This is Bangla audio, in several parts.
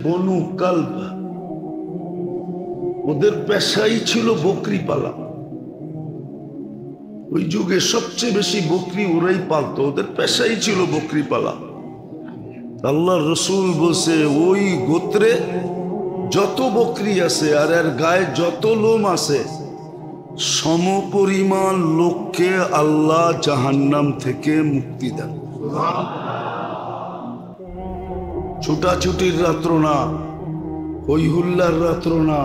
বনু কালব, ওদের পেশাই ছিল বকরি পালা। ওই যুগে সবচেয়ে বেশি বকরি ওরাই পালতো, ওদের পেশাই ছিল বকরি পালা। আল্লাহ রসুল বলছে ওই গোত্রে যত বকরি আছে আর এর গায়ে যত লোম আছে সমপরিমাণ লোককে আল্লাহ জাহান্নাম থেকে মুক্তি দেন। ছুটাছুটির রাত্র না, হইহুল্লার রাত্র না,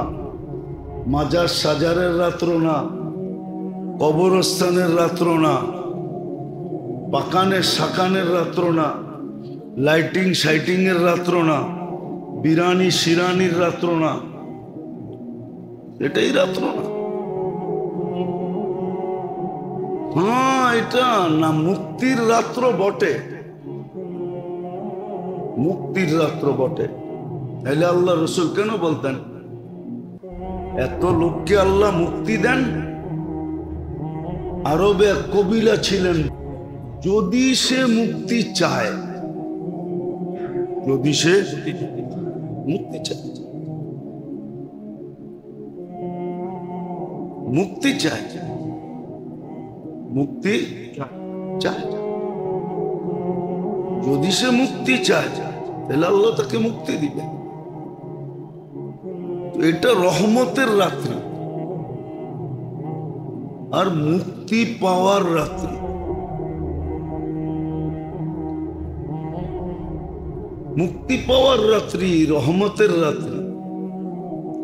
মাজার সাজারের রাত্র না, কবরস্থানের রাত্র না, পাকানের সাকানের রাত্র না, লাইটিং সাইটিং এর রাত্র না, বিরানি শিরানির রাত্র না, এটাই রাত্র না। হ্যাঁ, এটা না মুক্তির রাত্র বটে, মুক্তির রাত্র বটে। তাহলে আল্লাহ রসুল কেন বলতেন এত লোককে আল্লাহ মুক্তি দেন? আরবে এক কবিলা ছিলেন, যদি সে মুক্তি চায়, যদি সে মুক্তি চায়, মুক্তি চায়, মুক্তি চায়, যদি সে মুক্তি চায় তাহলে আল্লাহ তাকে মুক্তি দিবে। এটা রহমতের রাত্রি আর মুক্তি পাওয়ার রাত্রি। মুক্তি পাওয়ার রাত্রি, রহমতের রাত্রি।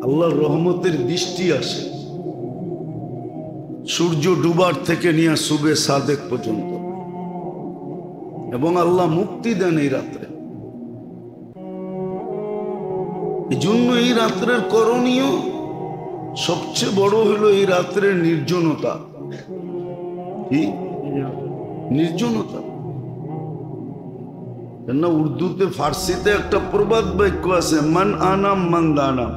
আল্লাহর রহমতের দৃষ্টি আসে সূর্য ডুবার থেকে নিয়ে সুবে সাদেক পর্যন্ত, এবং আল্লাহ মুক্তি দেন এই রাত্রে। এই জন্য এই রাত্রের করণীয় সবচেয়ে বড় হলো এই রাত্রের নির্জনতা। কি নির্জনতা? না, উর্দুতে ফার্সিতে একটা প্রবাদ বাক্য আছে, মান আনাম মান দানাম।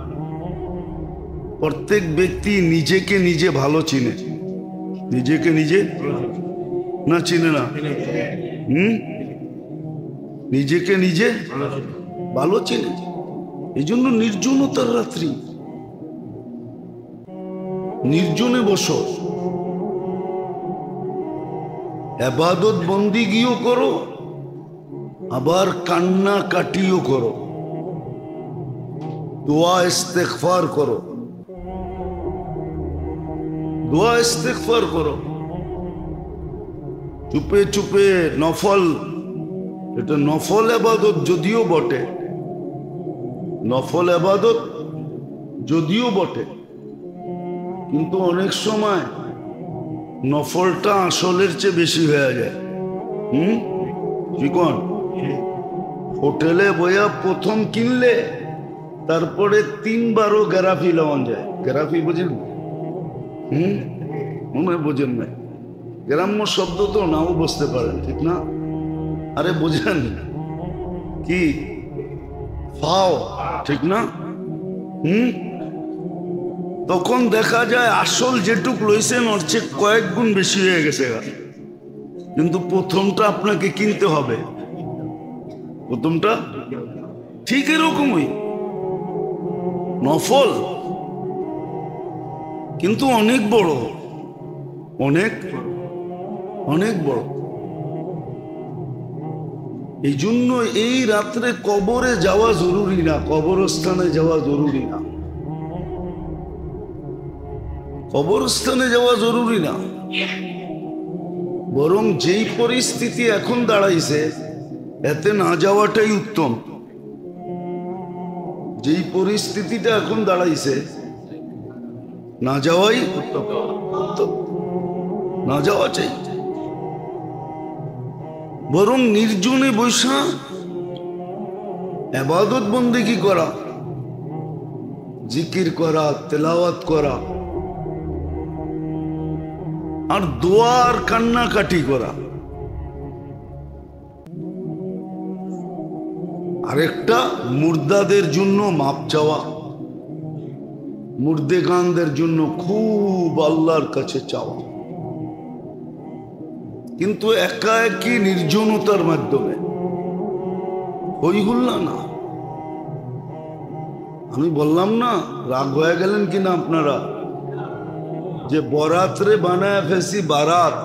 প্রত্যেক ব্যক্তি নিজেকে নিজে ভালো চিনে, নিজেকে নিজে না চিনে না, নিজেকে নিজে ভালো চিনে। এই জন্য নির্জনতার রাত্রি, নির্জনে বসো, ইবাদত বন্দিগিও করো, আবার কান্না কাটিও করো, দোয়া ইস্তেগফার করো, দোয়া ইস্তেগফার করো, চুপে চুপে নফল। এটা নফল ইবাদত যদিও বটে, নফল ইবাদত যদিও বটে, কিন্তু অনেক সময় নফলটা আসলের চেয়ে বেশি হয়ে যায়। চিকন হোটেলে বইয়া প্রথম কিনলে তারপরে 3 বারও গ্যারাফি লওয়ান যায়। গ্যারাফি বুঝেন? মনে হয় বোঝেন না। গ্রাম্য শব্দ তো নাও বুঝতে পারেন, ঠিক না? আরে বোঝেন কি ফাও, ঠিক না? তখন দেখা যায় আসল যেটুক লইছেন ওর চেয়ে কয়েক গুণ বেশি হয়ে গেছে। কিন্তু প্রথমটা আপনাকে কিনতে হবে, প্রথমটা ঠিক এরকমই নফল, কিন্তু অনেক বড়, অনেক অনেক বড়। এই জন্য এই রাত্রে কবরে যাওয়া জরুরি না, কবরস্থানে যাওয়া জরুরি না, কবরস্থানে যাওয়া জরুরি না। বরং যেই পরিস্থিতি এখন দাঁড়াইছে এতে না যাওয়াটাই উত্তম। যেই পরিস্থিতিটা এখন দাঁড়াইছে না যাওয়াই উত্তম, না যাওয়া চাই। বরং নির্জনে বৈশা ইবাদত বন্দেগী করা, জিকির করা, তেলাওয়াত করা, আর দোয়া আর কান্নাকাটি করা। আরেকটা মুর্দাদের জন্য মাপ চাওয়া, মুর্দেগানদের জন্য খুব আল্লাহর কাছে চাওয়া, কিন্তু একা একই নির্জনতার মাধ্যমে, হই হুল্লা না। আমি বললাম না, রাগ হয়ে গেলেন কিনা আপনারা, যে বরাতরে বানায় ফেসি বারাত।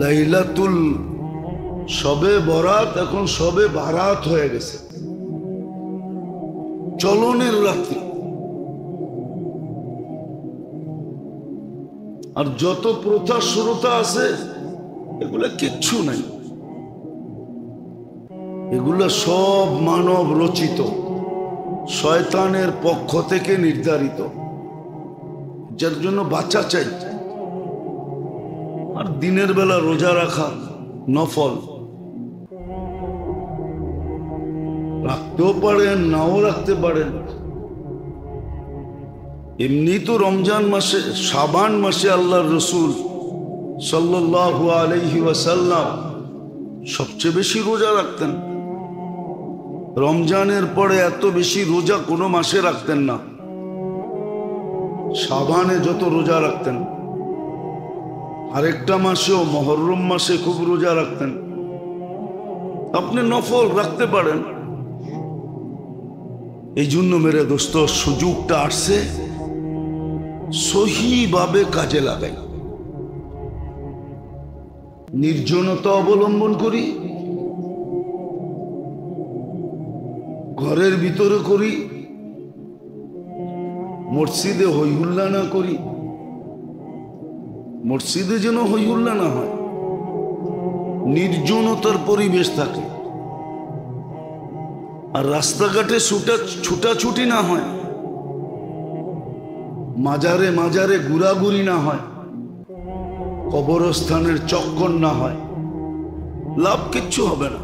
লাইলাতুল সবে বরাত এখন সবে বারাত হয়ে গেছে, চলনের রাত্রি। আর যত প্রথা শ্রোতা আছে এগুলা কিচ্ছু নাই, এগুলা সব মানব রচিত, শয়তানের পক্ষ থেকে নির্ধারিত, যার জন্য বাঁচা চাই। আর দিনের বেলা রোজা রাখা নফল, রাখতেও পারেন নাও রাখতে পারেন। এমনি তো রমজান মাসে, শাবান মাসে আল্লাহর রসুল সাল্লাল্লাহু আলাইহি ওয়াসাল্লাম সবচেয়ে বেশি রোজা রাখতেন। রমজানের পরে এত বেশি রোজা কোনো মাসে রাখতেন না, শাবানে যত রোজা রাখতেন। আরেকটা মাসেও, মুহররম মাসে খুব রোজা রাখতেন। আপনি নফল রাখতে পারেন। এই জন্য মেরে দোস্ত, সুযোগটা আসছে, সহিভাবে কাজে লাগাই। নির্জনতা অবলম্বন করি, ঘরের ভিতরে করি, মসজিদে হইহুল্লা না করি। মসজিদে যেন হইহুল্লা না হয়, নির্জনতার পরিবেশ থাকে। আর রাস্তাঘাটে ছুটাছুটি না হয়, মাজারে মাজারে ঘুরাঘুরি না হয়, কবরস্থানের চক্কর না হয়, লাভ কিচ্ছু হবে না।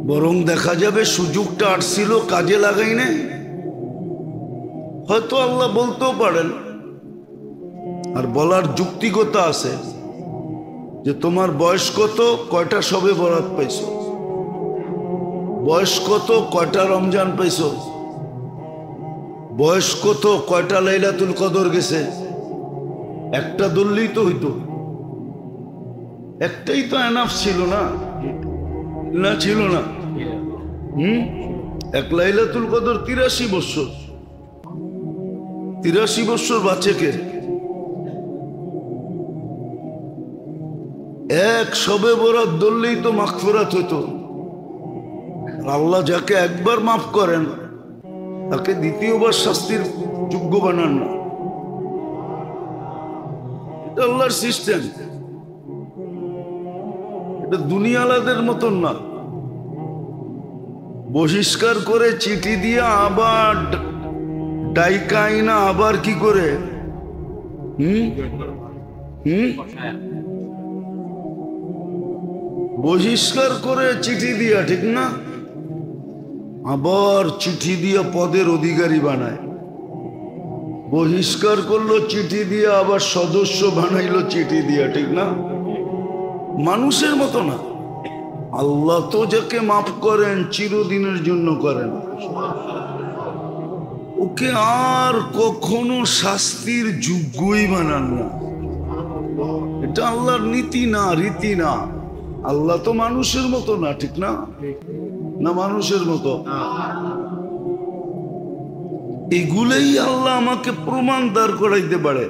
বরং দেখা যাবে সুযোগটা আসছিল, কাজে লাগাই না। হয়তো আল্লাহ বলতেও পারেন, আর বলার যুক্তিকতা আছে, যে তোমার বয়স কত, কয়টা সবে বরাত পাইছো, বয়স কত, কয়টা রমজান পাইছো, বয়স কত, কয়টা লাইলাতুল কদর গেছে। একটা ধরলেই তো হইতো, একটাই তো এনাফ ছিল না, না ছিল না? এক লাইলাতুল কদর 83 বছর, 83 বছর বাঁচে কে? এক সবে বরাত ধরলেই তো মাগফিরাত হইতো। আল্লাহ যাকে একবার মাফ করেন, তাকে দ্বিতীয়বার শাস্তির যোগ্য বানান না। এটা আল্লাহর সিস্টেম, এটা দুনিয়ালাদের মতন না। বহিষ্কার করে চিঠি দিয়ে আবার ডাইকাই না, আবার কি করে বহিষ্কার করে চিঠি দিয়া, ঠিক না? আবার চিঠি দিয়ে পদের অধিকারী বানায়। বহিষ্কার করলো চিঠি দিয়ে, আবার সদস্য বানাইলো চিঠি দিয়া, ঠিক না? মানুষের মতো না। আল্লাহ তো যাকে মাফ করেন চিরদিনের জন্য করেন, ওকে আর কখনো শাস্তির যোগ্যই বানান না। এটা আল্লাহর নীতি না, রীতি না। আল্লাহ তো মানুষের মতো না, ঠিক না? না মানুষের মতো? এগুলোই আল্লাহ আমাকে প্রমাণ দাঁড় করাইতে পারে,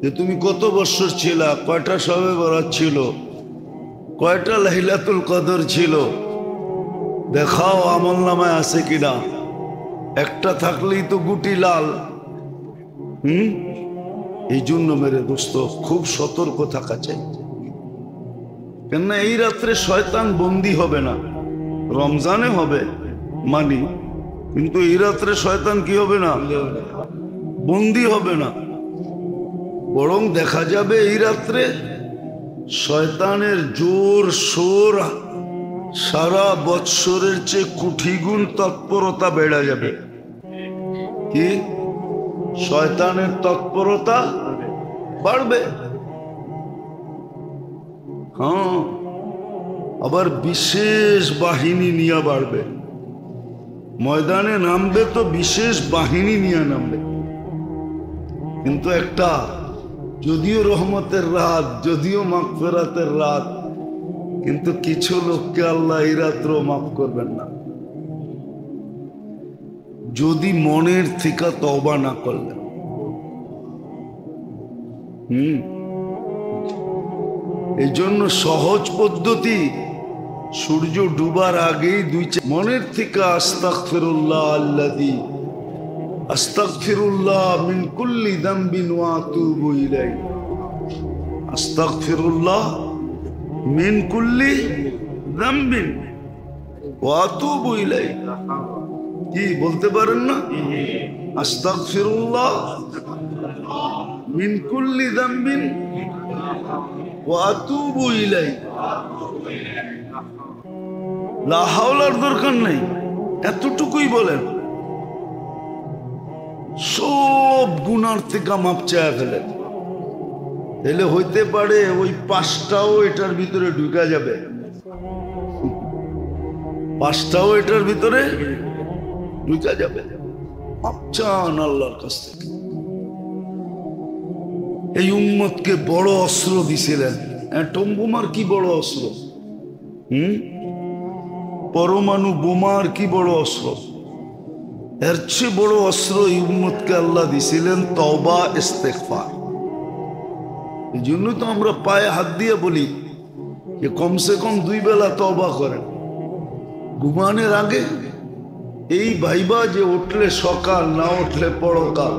যে তুমি কত বছর ছিলা, কয়টা সবে বরাত ছিল, কয়টা লাইলাতুল কদর ছিল, দেখাও আমলনামায় আছে কিনা। একটা থাকলেই তো গুটি লাল। এই জন্য মেরে দোস্ত, খুব সতর্ক থাকা চাই। কেননা এই রাত্রে শয়তান বন্দী হবে না। রমজানে হবে মানি, কিন্তু এই রাত্রে শয়তান কি হবে না? বন্দী হবে না। বরং দেখা যাবে এই রাত্রে শয়তানের জোর সোর সারা বৎসরের চেয়ে কোটিগুণ তৎপরতা বেড়ে যাবে। কি? শয়তানের তৎপরতা বাড়বে। হ্যাঁ, আবার বিশেষ বাহিনী নিয়ে বাড়বে। ময়দানে নামবে তো বিশেষ বাহিনী নিয়ে নামবে। কিন্তু একটা, যদিও রহমতের রাত, যদিও মাগফিরাতের রাত, কিন্তু কিছু লোককে আল্লাহ এই রাত্র মাফ করবেন না যদি মনের থেকে তওবা না করলেন। এই জন্য সহজ পদ্ধতি, সূর্য ডুবার আগেই মনের থেকে আস্তাগফিরুল্লাহ আল্লাযী আস্তাগফিরুল্লাহ মিন কুল্লি যামবিন ওয়া আতুবু ইলাইহি, আস্তাগফিরুল্লাহ মিন কুল্লি যামবিন ওয়া আতুবু ইলাইহি। কি বলতে পারেন না? আস্তাগফিরুল্লাহ মিন কুল্লি যামবিন ওয়া আতুবু ইলাইহি। লা হাওলার দরকার নেই, এতটুকুই বলেন, সব গুনার থেকে মাপ চায় ফেলেন। তাহলে হইতে পারে ওই 5টাও এটার ভিতরে ঢুকা যাবে, 5টাও এটার ভিতরে ঢুকা যাবে। মাপ চান আল্লাহর কাছ থেকে। এই উম্মতকে বড় অস্ত্র দিছিলেন। অ্যাটম বোমার কি বড় অস্ত্র, পরমাণু বোমার কি বড় অস্ত্র, এর চেয়ে বড় অস্ত্র এই উম্মতকে আল্লাহ দিছিলেন তওবা ইস্তেগফার। এই জন্য তো আমরা পায়ে হাত দিয়ে বলি যে কমসে কম 2 বেলা তওবা করেন ঘুমানোর আগে। এই ভাইবা যে উঠলে সকাল, না উঠলে পরকাল।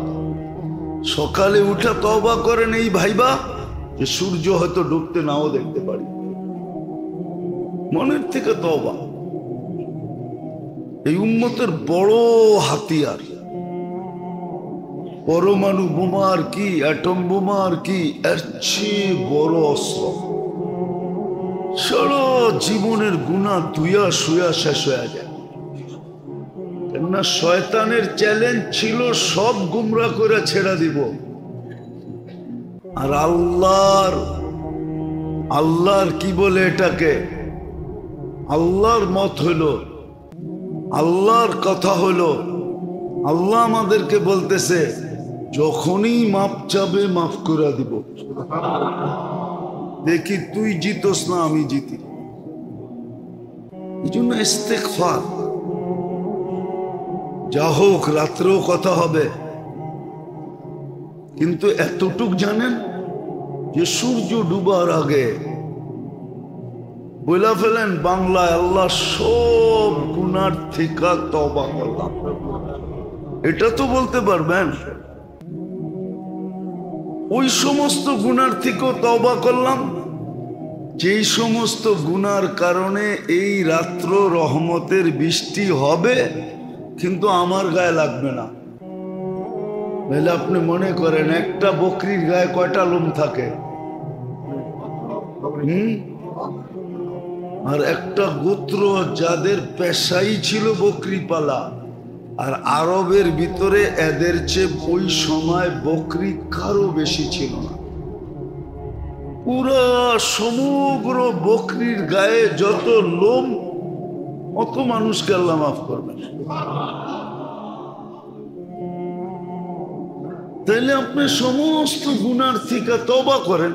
সকালে উঠে তওবা করেন এই ভাইবা যে সূর্য হয়তো ডুবতে নাও দেখতে পারি। মনের থেকে তওবা এই উম্মতের বড় হাতিয়ার। পরমাণু বোমার কি, অ্যাটম বোমার কি, এর চেয়ে বড় অস্ত্র। সারা জীবনের গুনাহ ধুইয়া শুয়া শেষ হয়ে যায়। কেননা শয়তানের চ্যালেঞ্জ ছিল সব গুমরা করে ছেড়ে দিব। আর আল্লাহর কি বলে এটাকে, আল্লাহর মত হইল, আল্লাহর কথা হলো, আল্লাহ আমাদেরকে বলতেছে যখনই মাপ চাবে মাফ করে দিব। দেখি তুই জিতোস না আমি জিতি। এই জন্য ইস্তেগফার। যা হোক রাত্রেও কথা হবে, কিন্তু এতটুক জানেন যে সূর্য ডুবার আগে বইলা ফেলেন বাংলায় আল্লাহ সব গুনার থেকে তওবা করলাম। এটা তো বলতে পারবেন ওই সমস্ত গুনার থেকেও তওবা করলাম যেই সমস্ত গুনার কারণে এই রাত্র রহমতের বৃষ্টি হবে, কিন্তু আমার গায়ে লাগবে না। তাহলে আপনি মনে করেন একটা বকরির গায়ে কয়টা লোম থাকে? আর একটা গোত্র যাদের পেশাই ছিল বকরি পালা, আর আরবের ভিতরে এদের চেয়ে ওই সময় বকরি কারো বেশি ছিল না। পুরা সমগ্র বকরির গায়ে যত লোম, অত মানুষকে আল্লাহ মাফ করবেন। তাইলে আপনি সমস্ত গুনার থেকে তওবা করেন,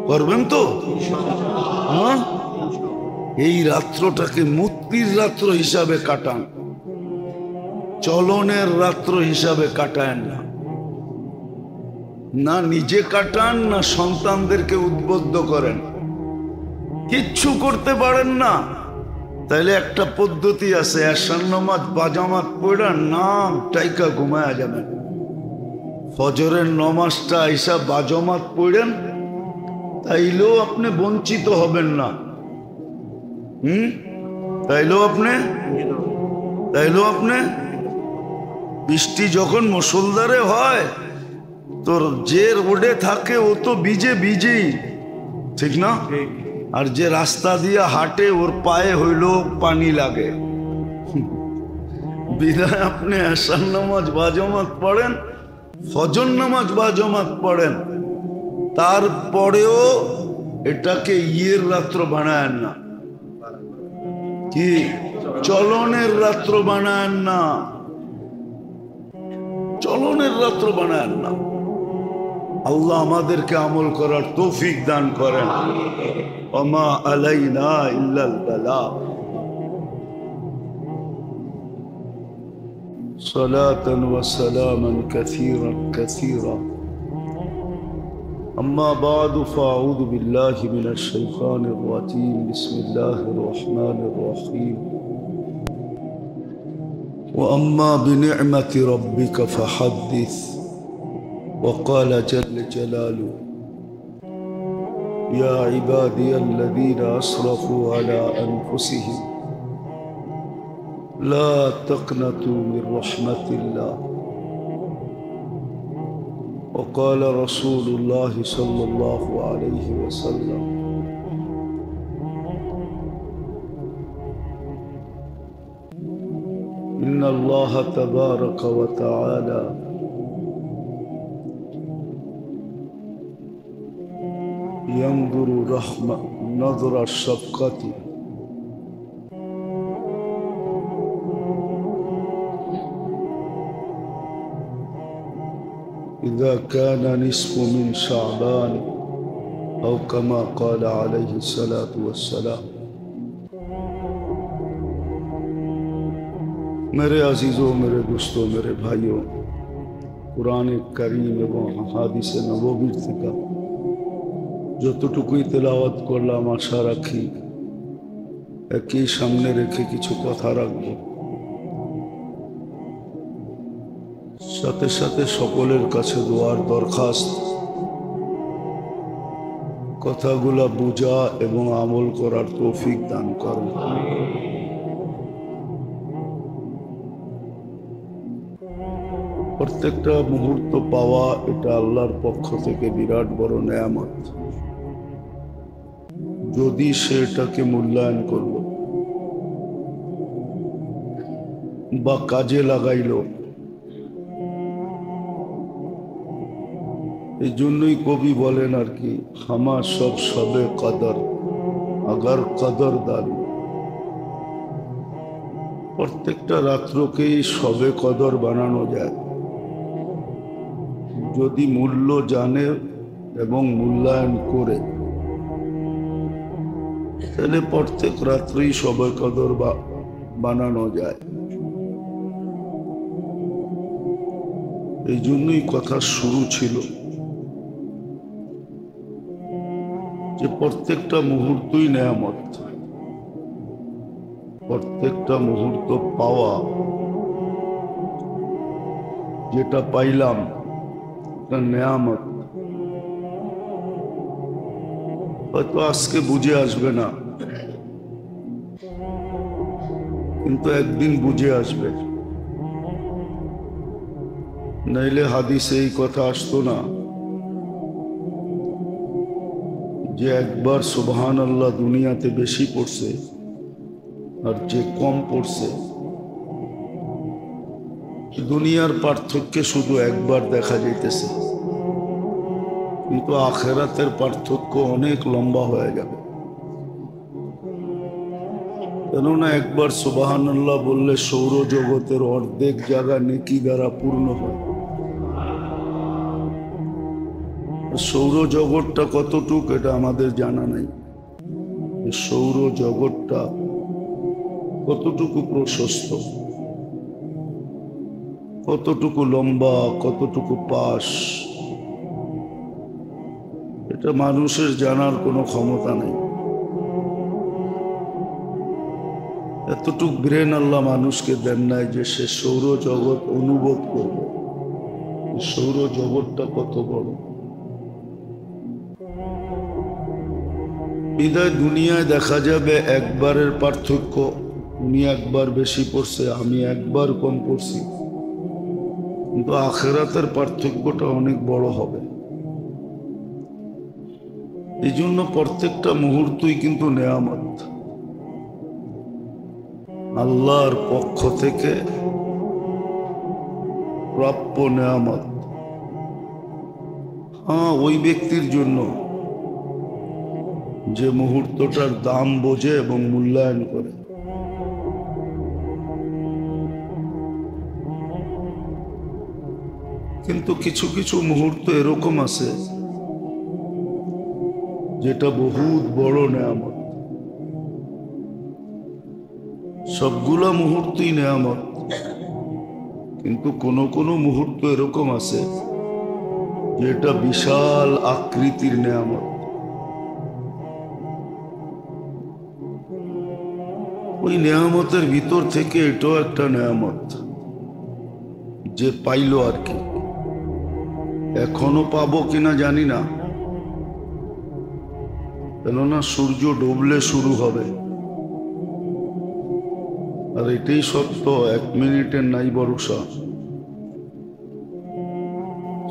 করবেন তো? হ্যাঁ, এই রাত্রটাকে মুক্তির রাত্র হিসাবে কাটান, চলনের রাত্র হিসাবে কাটায়েন না। না নিজে কাটান, না সন্তানদেরকে উদ্বুদ্ধ করেন। কিচ্ছু করতে পারেন না, তাইলে একটা পদ্ধতি আছে, এশার নামাজ বাজামাত পড়া নাম টাইকা ঘুমায়া যাবেন। ফজরের নমাজটা আইসা বাজামাত পড়েন, তাইলেও আপনি বঞ্চিত হবেন না। তাইলেও আপনি বৃষ্টি যখন মুষলধারে হয়, তোর যে রোডে থাকে ও তো ভিজেই, ঠিক না? আর যে রাস্তা দিয়ে হাঁটে ওর পায়ে হইলো পানি লাগে। বিধায় আপনি এশার নামাজ বাজামাত পড়েন, ফজর নামাজ বাজামাত পড়েন, তারপরেও এটাকে ইয়ের রাত্র বানায়েন না, কি চলনের রাত্র বানায়েন না, চলনের রাত্র বানায়েন না। আল্লাহ আমাদেরকে আমল করার তৌফিক দান করেন। ওমা আলাইনা ইল্লাল বালাগ। সালাতান ওয়া সালামান কাসীরান কাসীরা। أما بعد فأعوذ بالله من الشيطان الرجيم. بسم الله الرحمن الرحيم. وأما بنعمة ربك فحدث. وقال جل جلاله يا عبادي الذين أسرفوا على أنفسهم لا تقنطوا من رحمة الله. وقال رسول الله صلى الله عليه وسلم إن الله تبارك وتعالى ينظر رحمة نظر الشفقة إذا كان نصف من شعبان أو كما قال عليه الصلاة والسلام. मेरे अजीजों, मेरे दोस्तों, मेरे भाइयों, कुरान करीम এবং হাদিসে নববীর থেকে যতটুকুই তেলাওয়াত করলাম আশা রাখি একই সামনে রেখে কিছু কথা রাখবো। সাথে সাথে সকলের কাছে দোয়ার দরখাস্ত, কথাগুলা বুঝা এবং আমল করার তৌফিক দান করুন। প্রত্যেকটা মুহূর্ত পাওয়া এটা আল্লাহর পক্ষ থেকে বিরাট বড় নেয়ামত। যদি সে এটাকে মূল্যায়ন করল বা কাজে লাগাইল, এই জন্যই কবি বলেন আর কি, হামা সব সবে কদর আগার কদর দান। প্রত্যেকটা রাত্রকেই সবে কদর বানানো যায় যদি মূল্য জানে এবং মূল্যায়ন করে, তাহলে প্রত্যেক রাত্রেই সবে কদর বানানো যায়। এই জন্যই কথা শুরু ছিল যে প্রত্যেকটা মুহূর্তই নেয়ামত। প্রত্যেকটা মুহূর্ত পাওয়া, যেটা পাইলাম এটা নেয়ামত। হয়তো আজকে বুঝে আসবে না, কিন্তু একদিন বুঝে আসবে। নাইলে হাদিসে এই কথা আসতো না যে একবার সুবহানাল্লাহ দুনিয়াতে বেশি পড়ছে আর যে কম পড়ছে, দুনিয়ার পার্থক্যে শুধু একবার দেখা যাইতেছে, কিন্তু আখিরাতের পার্থক্য অনেক লম্বা হয়ে যাবে। কেননা একবার সুবহানাল্লাহ বললে সৌরজগতের অর্ধেক জায়গা নেকি দ্বারা পূর্ণ হয়। সৌরজগৎটা কতটুকু এটা আমাদের জানা নাই। সৌরজগৎটা কতটুকু প্রশস্ত, কতটুকু লম্বা, কতটুকু পাশ, এটা মানুষের জানার কোনো ক্ষমতা নেই। এতটুক ব্রেন আল্লাহ মানুষকে দেন নাই যে সে সৌরজগৎ অনুভব করবে সৌরজগৎটা কত বড়। বিদায় দুনিয়ায় দেখা যাবে একবারের পার্থক্য, উনি একবার বেশি পড়ছে, আমি একবার কম পড়ছি, কিন্তু আখিরাতের পার্থক্যটা অনেক বড় হবে। এই জন্য প্রত্যেকটা মুহূর্তই কিন্তু নেয়ামত, আল্লাহর পক্ষ থেকে প্রাপ্য নেয়ামত। হ্যাঁ, ওই ব্যক্তির জন্য যে মুহূর্তটার দাম বোঝে এবং মূল্যায়ন করে। কিন্তু কিছু কিছু মুহূর্ত এরকম আছে যেটা বহুত বড় নেয়ামত। সবগুলা মুহূর্তই নেয়ামত, কিন্তু কোনো কোনো মুহূর্ত এরকম আছে যেটা বিশাল আকৃতির নেয়ামত। ওই নেয়ামতের ভিতর থেকে এটাও একটা নেয়ামত যে পাইলো আর কি। এখনো পাবো কিনা জানি না, কেননা সূর্য ডুবলে শুরু হবে। আর এটাই সত্য, 1 মিনিটের নাই ভরসা।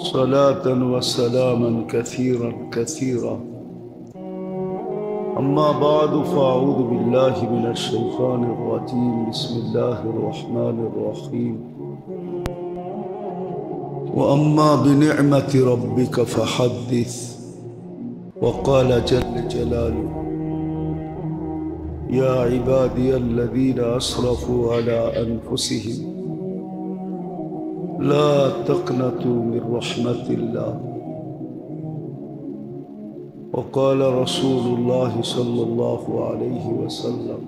সালাতান ওয়া সালামান কাসীরান কাসীরা। أما بعد فأعوذ بالله من الشيطان الرجيم. بسم الله الرحمن الرحيم. وأما بنعمة ربك فحدث. وقال جل جلاله: يا عبادي الذين أسرفوا على أنفسهم لا تقنطوا من رحمة الله. وقال رسول الله صلى الله عليه وسلم: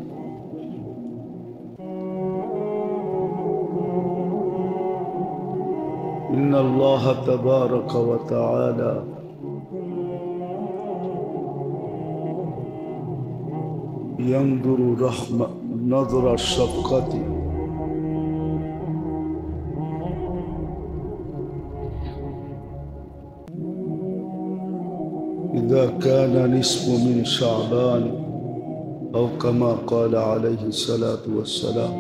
إن الله تبارك وتعالى ينظر رحمة نظر الشفقة إذا كان نصف من شعبان أو كما قال عليه الصلاة والسلام.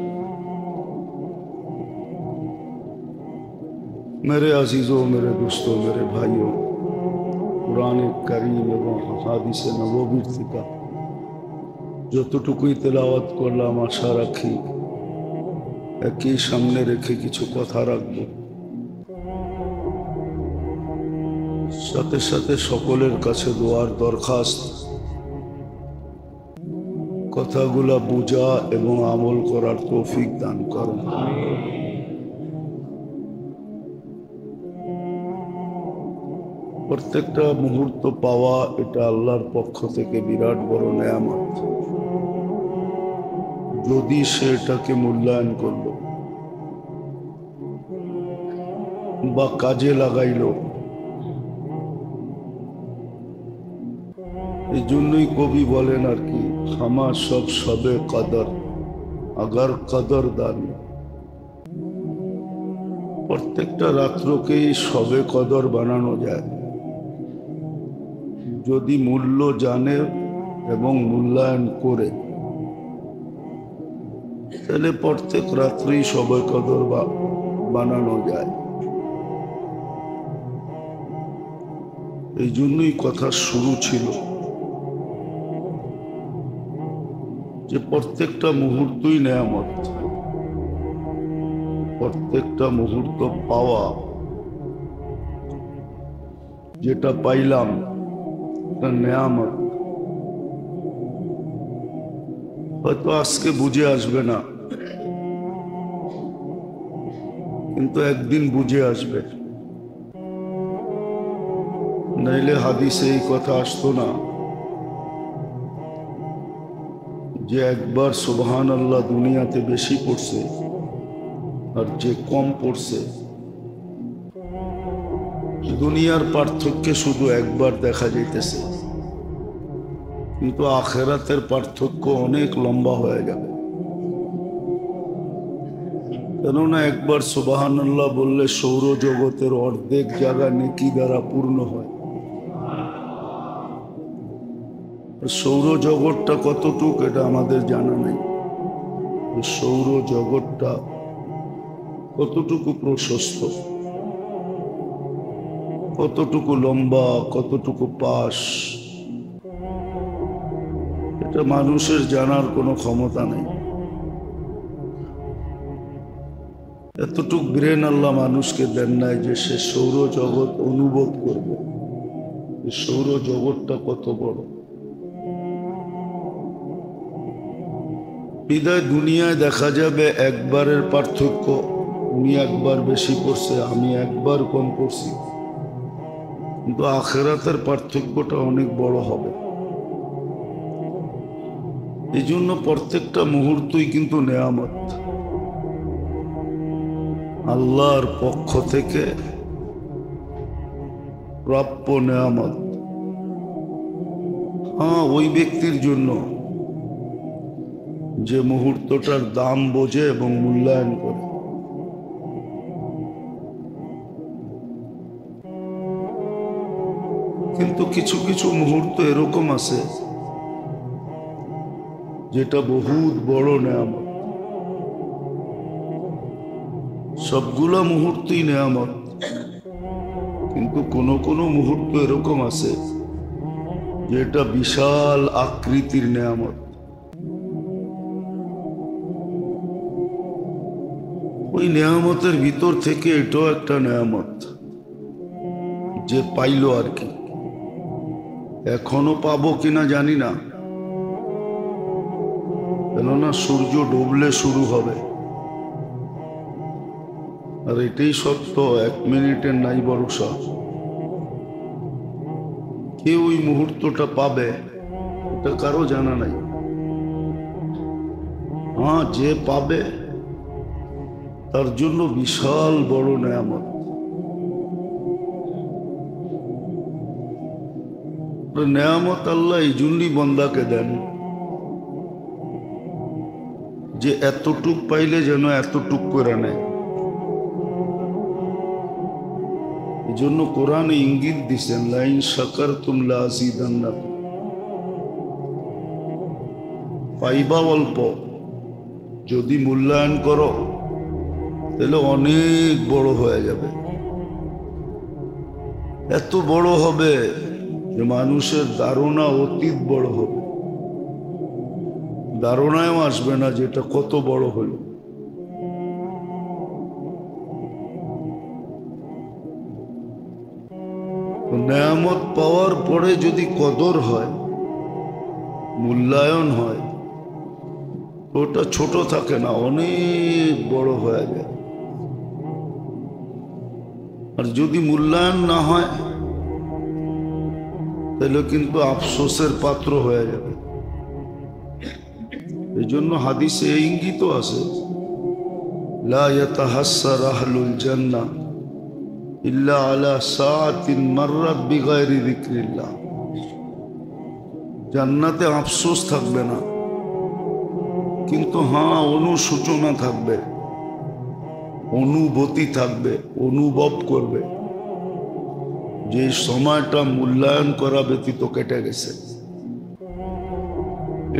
मेरे अजीजों, मेरे दोस्तों, मेरे भाइयों, कुरान करीम এবং হাদিসে নববীর থেকে যতটুকুই তেলাওয়াত করলাম, আশা রাখি একই সামনে রেখে কিছু কথা রাখবো। সাথে সাথে সকলের কাছে দোয়ার দরখাস্ত, কথাগুলা বুঝা এবং আমল করার তৌফিক দান করুন। প্রত্যেকটা মুহূর্ত পাওয়া এটা আল্লাহর পক্ষ থেকে বিরাট বড় নেয়ামত, যদি সে এটাকে মূল্যায়ন করলো বা কাজে লাগাইলো। এই জন্যই কবি বলেন আর কি, হামা সব সবে কদর আগার কদর দান। প্রত্যেকটা রাত্রকেই সবে কদর বানানো যায় যদি মূল্য জানে এবং মূল্যায়ন করে, তাহলে প্রত্যেক রাত্রেই সবে কদর বানানো যায়। এই জন্যই কথা শুরু ছিল যে প্রত্যেকটা মুহূর্তই নেয়ামত, প্রত্যেকটা মুহূর্ত পাওয়া, যেটা পাইলাম এটা নেয়ামত। হয়তো আজকে বুঝে আসবে না, কিন্তু একদিন বুঝে আসবে। নাইলে হাদিসে এই কথা আসতো না যে একবার সুবহানাল্লাহ দুনিয়াতে বেশি পড়ছে আর যে কম পড়ছে, দুনিয়ার পার্থক্যে শুধু একবার দেখা যাইতেছে, কিন্তু আখিরাতের পার্থক্য অনেক লম্বা হয়ে যাবে। কেননা একবার সুবহানাল্লাহ বললে সৌরজগতের অর্ধেক জায়গা নেকি দ্বারা পূর্ণ হয়। সৌরজগৎটা কতটুকু এটা আমাদের জানা নেই। সৌরজগৎটা কতটুকু প্রশস্ত, কতটুকু লম্বা, কতটুকু পাশ, এটা মানুষের জানার কোনো ক্ষমতা নেই। এতটুক ব্রেন আল্লাহ মানুষকে দেন নাই যে সে সৌরজগৎ অনুভব করবে, সৌরজগৎটা কত বড়। বিদায় দুনিয়ায় দেখা যাবে একবারের পার্থক্য উনি একবার বেশি পড়ছে, আমি একবার কম পড়ছি, কিন্তু আখিরাতের পার্থক্যটা অনেক বড় হবে। এই জন্য প্রত্যেকটা মুহূর্তই কিন্তু নেয়ামত, আল্লাহর পক্ষ থেকে প্রাপ্য নেয়ামত। হ্যাঁ, ওই ব্যক্তির জন্য যে মুহূর্তটার দাম বোঝে এবং মূল্যায়ন করে। কিন্তু কিছু কিছু মুহূর্ত এরকম আছে যেটা বহুত বড় নেয়ামত। সবগুলা মুহূর্তই নেয়ামত, কিন্তু কোনো কোনো মুহূর্ত এরকম আছে যেটা বিশাল আকৃতির নেয়ামত। ওই নেয়ামতের ভিতর থেকে এটাও একটা নেয়ামত যে পাইলো আর কি। এখনো পাবো কিনা জানি না, কেননা সূর্য ডুবলে শুরু হবে, আর এটাই সত্য, 1 মিনিটের নাই ভরসা। কে ওই মুহূর্তটা পাবে এটা কারো জানা নাই। হ্যাঁ, যে পাবে তার জন্য বিশাল বড় নেয়ামত। নেয়ামত আল্লাহ এই জন্যই বন্দাকে দেন যে এতটুক পাইলে যেন এতটুক করে নেয়। এই জন্য কোরআনে ইঙ্গিত দিছেন, লাইন শাকারতুম লাযীদান্নাকুম। পাইবা অল্প, যদি মূল্যায়ন করো তাহলে অনেক বড় হয়ে যাবে। এত বড় হবে যে মানুষের ধারণা অতীত বড় হবে, ধারণায়ও আসবে না যেটা কত বড় হলো। নেয়ামত পাওয়ার পরে যদি কদর হয়, মূল্যায়ন হয়, ওটা ছোট থাকে না, অনেক বড় হয়ে যায়। আর যদি মূল্যায়ন না হয় তাহলে কিন্তু আফসোসের পাত্র হয়ে যাবে। এই জন্য হাদিসে ইঙ্গিত আছে, লা ইয়াতাহাসসার আহলুল জান্নাহ ইল্লা আলা সাআতিন মাররাত বিগাইরি যিকরিল্লাহ। জান্নাতে আফসোস থাকবে না, কিন্তু হ্যাঁ অনুশোচনা থাকবে, অনুভূতি থাকবে, অনুভব করবে যে সময়টা মূল্যায়ন করা ব্যতীত কেটে গেছে।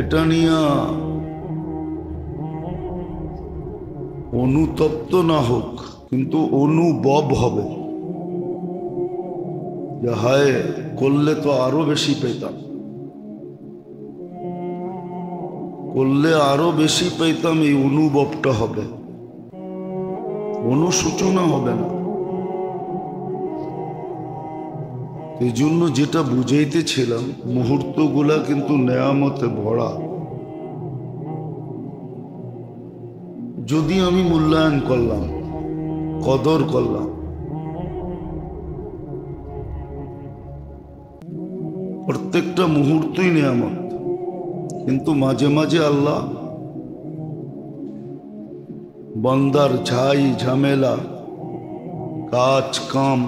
এটা নিয়ে অনুতপ্ত না হোক, কিন্তু অনুভব হবে যে হায়, করলে তো আরো বেশি পেতাম, করলে আরো বেশি পেতাম, এই অনুভবটা হবে, অনুশোচনা হবে না। এই জন্য যেটা বুঝাইতেছিলাম, মুহূর্তগুলা কিন্তু নেয়ামতে ভরা। যদি আমি মূল্যায়ন করলাম, কদর করলাম, প্রত্যেকটা মুহূর্তই নেয়ামত। কিন্তু মাঝে মাঝে আল্লাহ বান্দার ঝাই ঝামেলা, কাজ কাম,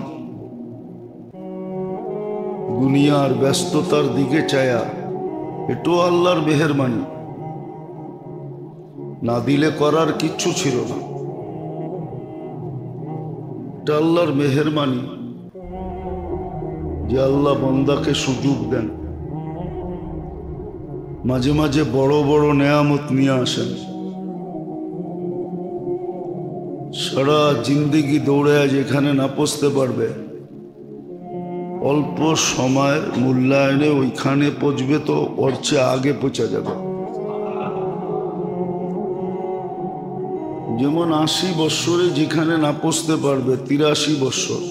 দুনিয়ার ব্যস্ততার দিকে চায়া, এটাও আল্লাহর মেহেরবানি। না দিলে করার কিচ্ছু ছিল না, এটা আল্লাহর মেহেরবানি যে আল্লাহ বান্দাকে সুযোগ দেন, মাঝে মাঝে বড় বড় নেয়ামত নিয়ে আসেন। সারা জিন্দেগি দৌড়ে যেখানে না পৌঁছতে পারবে, অল্প সময়ের মূল্যায়নে ওইখানে পৌঁছবে, তো ওর চেয়ে আগে পৌঁছা যাবে। যেমন 80 বৎসরে যেখানে না পৌঁছতে পারবে, 83 বৎসর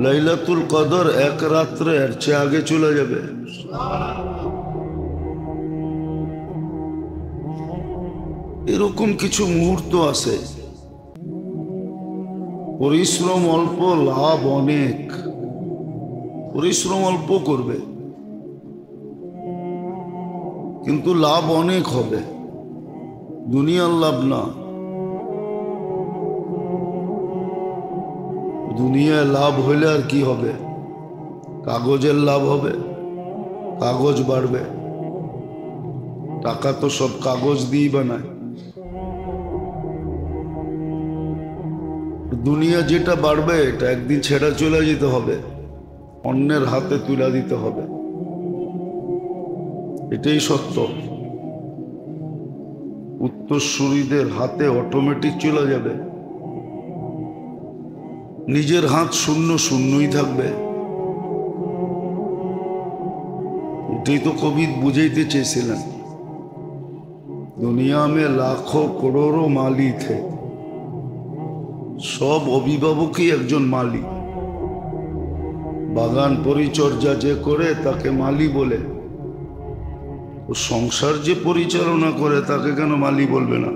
লাইলাতুল কদর এক রাত্রে এর চেয়ে আগে চলে যাবে। এরকম কিছু মুহূর্ত আছে, পরিশ্রম অল্প, লাভ অনেক। পরিশ্রম অল্প করবে কিন্তু লাভ অনেক হবে, দুনিয়ার লাভ না। দুনিয়ায় লাভ হইলে আর কি হবে? কাগজের লাভ হবে, কাগজ বাড়বে। টাকা তো সব কাগজ দিয়েই বানায়। দুনিয়া যেটা বাড়বে এটা একদিন ছেড়া চলে যেতে হবে, অন্যের হাতে তুলে দিতে হবে। এটাই সত্য। উত্তরসূরিদের হাতে অটোমেটিক চলে যাবে, নিজের হাত শূন্য শূন্যই থাকবে। এটাই তো কবি বুঝাইতে চেয়েছিলেন। দুনিয়া মে লাখো করোড়ো মালি থে, সব অভিভাবকই একজন মালি। বাগান পরিচর্যা যে করে তাকে মালি বলে, ও সংসার যে পরিচালনা করে তাকে কেন মালি বলবে না?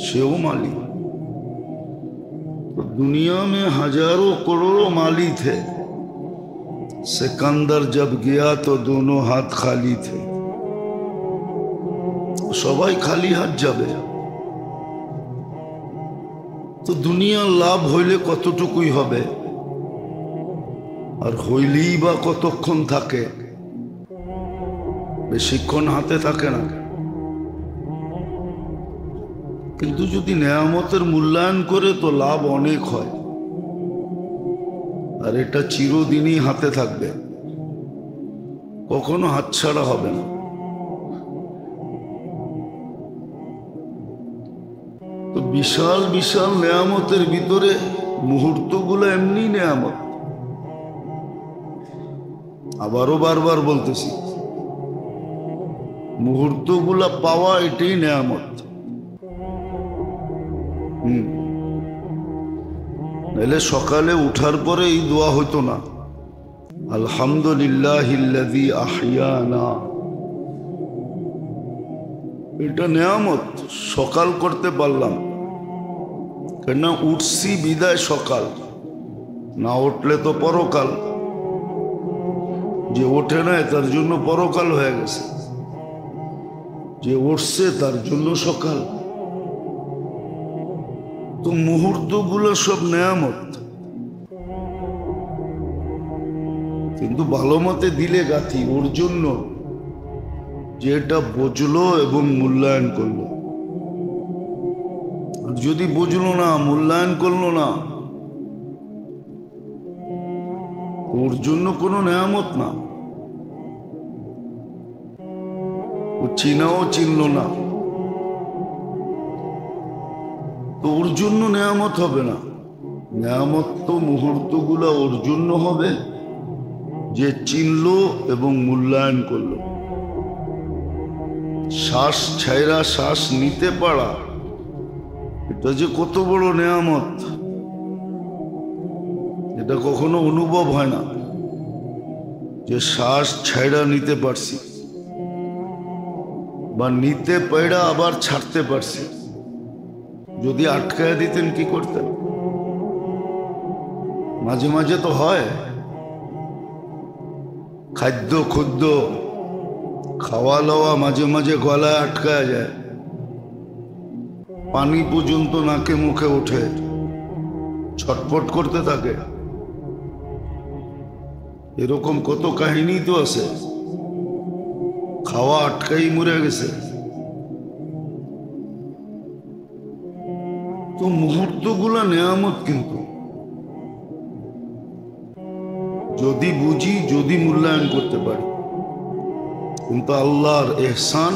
সেও মালি। तो दुनिया में हजारों करोड़ों माली थे, सिकंदर जब गया तो दोनों हाथ खाली थे। সবাই খালি হাত যাবে। তো দুনিয়ার লাভ হইলে কতটুকুই হবে, আর হইলেই বা কতক্ষণ থাকে? বেশিক্ষণ হাতে থাকে না। কিন্তু যদি নেয়ামতের মূল্যায়ন করে তো লাভ অনেক হয়, আর এটা চিরদিনই হাতে থাকবে, কখনো হাতছাড়া হবে না। তো বিশাল বিশাল নেয়ামতের ভিতরে মুহূর্তগুলো এমনি নেয়ামত। আবারও বারবার বলতেছি, মুহূর্তগুলা পাওয়া এটাই নেয়ামত। নাহলে সকালে উঠার পরে এই দোয়া হইতো না, আলহামদুলিল্লাহিল্লাযী আহইয়ানা। এটা নেয়ামত, সকাল করতে পারলাম। কেন উঠছি বিদায় সকাল, না উঠলে তো পরকাল। যে ওঠে না তার জন্য পরকাল হয়ে গেছে, যে উঠছে তার জন্য সকাল। তো মুহূর্তগুলো সব নেয়ামত, কিন্তু ভালো মতে দিলে গাথি ওর জন্য, যে এটা বুঝলো এবং মূল্যায়ন করলো। আর যদি বুঝলো না, মূল্যায়ন করলো না, ওর জন্য কোনো নেয়ামত না। ও চিনাও চিনল না, তো ওর জন্য নেয়ামত হবে না। নেয়ামত তো মুহূর্তগুলো ওর জন্য হবে যে চিনল এবং মূল্যায়ন করলো। শ্বাস ছাইরা শ্বাস নিতে পারা, এটা যে কত বড় নেয়ামত, এটা কখনো অনুভব হয় না যে শ্বাস ছাইরা নিতে পারছি, বা নিতে পাইরা আবার ছাড়তে পারছি। যদি আটকায় দিতেন কি করতেন? মাঝে মাঝে তো হয়, খাদ্য খুদ্য খাওয়া লওয়া মাঝে মাঝে গলায় আটকায় যায়, পানি পর্যন্ত নাকে মুখে ওঠে, ছটফট করতে থাকে। এরকম কত কাহিনী তো আছে, খাওয়া আটকাই মরে গেছে। তো মুহূর্তগুলো নেয়ামত, কিন্তু যদি বুঝি, যদি মূল্যায়ন করতে পারি। কিন্তু আল্লাহর এহসান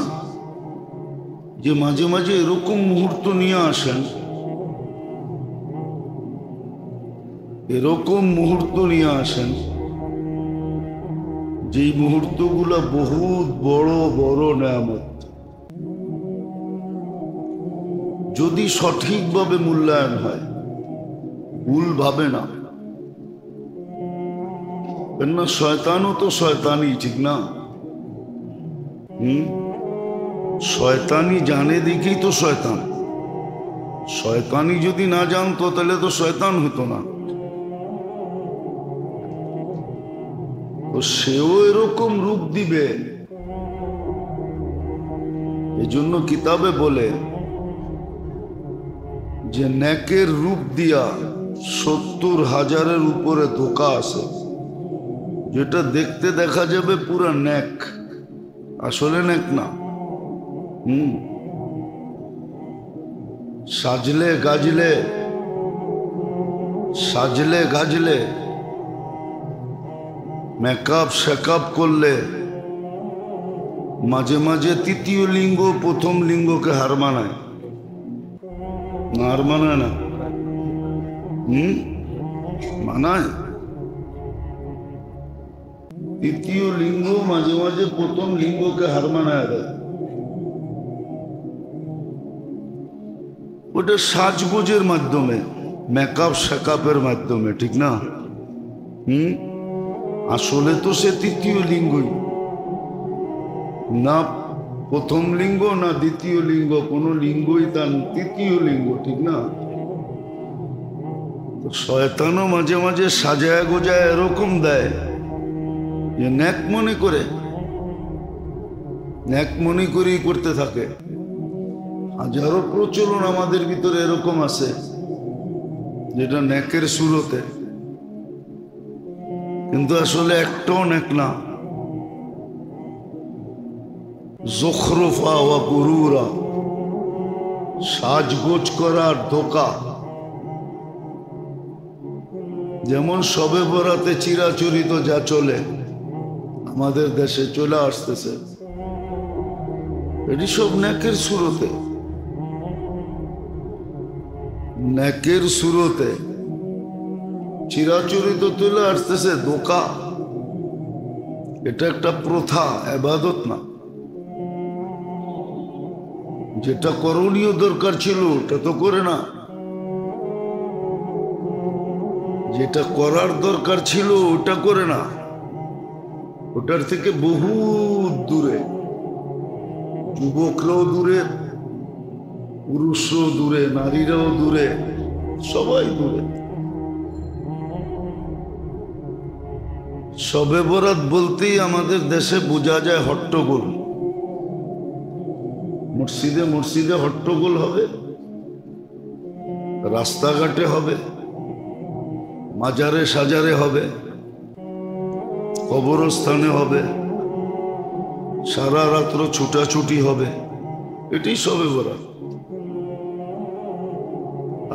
যে মাঝে মাঝে এরকম মুহূর্ত নিয়ে আসেন, এরকম মুহূর্ত নিয়ে আসেন, যেই মুহূর্তগুলো বহুত বড় বড় নেয়ামত। যদি সঠিকভাবে মূল্যায়ন হয়, ভুল ভাবে না। কেননা শয়তানও তো শয়তানই, ঠিক না? শয়তানি জানে দেখেই তো শয়তান। শয়তানি যদি না জানতো তাহলে তো শয়তান হতো না। তো সেও এরকম রূপ দিবে। এজন্য কিতাবে বলে যে নেকের রূপ দিয়া 70,000-এর উপরে ধোঁকা আছে, যেটা দেখতে দেখা যাবে পুরা নেক, আসলে নেক না। সাজলে গাজলে মেকআপ শেকআপ করলে মাঝে মাঝে তৃতীয় লিঙ্গ প্রথম লিঙ্গকে হার মানায় না? হার মানায় না? মানায়। তৃতীয় লিঙ্গ মাঝে মাঝে প্রথম লিঙ্গকে হার মানায় দেয়। ওটা সাজগোজের মাধ্যমে, মেকআপ শেকআপের মাধ্যমে, ঠিক না? আসলে তো সে তৃতীয় লিঙ্গই না, প্রথম লিঙ্গ না দ্বিতীয় লিঙ্গ, কোন লিঙ্গই তার তৃতীয় লিঙ্গ, ঠিক না? শয়তানও মাঝে মাঝে সাজায় গোজায় এরকম দেয় যে ন্যাক মনে করেই করতে থাকে। হাজারো প্রচলন আমাদের ভিতরে এরকম আছে যেটা ন্যাকের সুরতে, কিন্তু আসলে একটাও ন্যাক না। জখরফা ওয়া গুরুরা, সাজগোজ করার ধোঁকা। যেমন শবে বরাতে চিরাচরিত যা চলে আমাদের দেশে চলে আসতেছে, এটি সব ন্যাকের সুরতে। ন্যাকের সুরতে চিরাচরিত চলে আসতেছে ধোঁকা। এটা একটা প্রথা, ইবাদত না। যেটা করণীয় দরকার ছিল ওটা তো করে না, যেটা করার দরকার ছিল ওটা করে না, ওটার থেকে বহু দূরে। যুবকরাও দূরে, পুরুষও দূরে, নারীরাও দূরে, সবাই দূরে। শবে বরাত বলতেই আমাদের দেশে বোঝা যায় হট্টগোল। মসজিদে মসজিদে হট্টগোল হবে, রাস্তাঘাটে হবে, মাজারে সাজারে হবে, কবরস্থানে হবে, সারা রাত্র ছুটাছুটি হবে। এটাই শবে বরাত।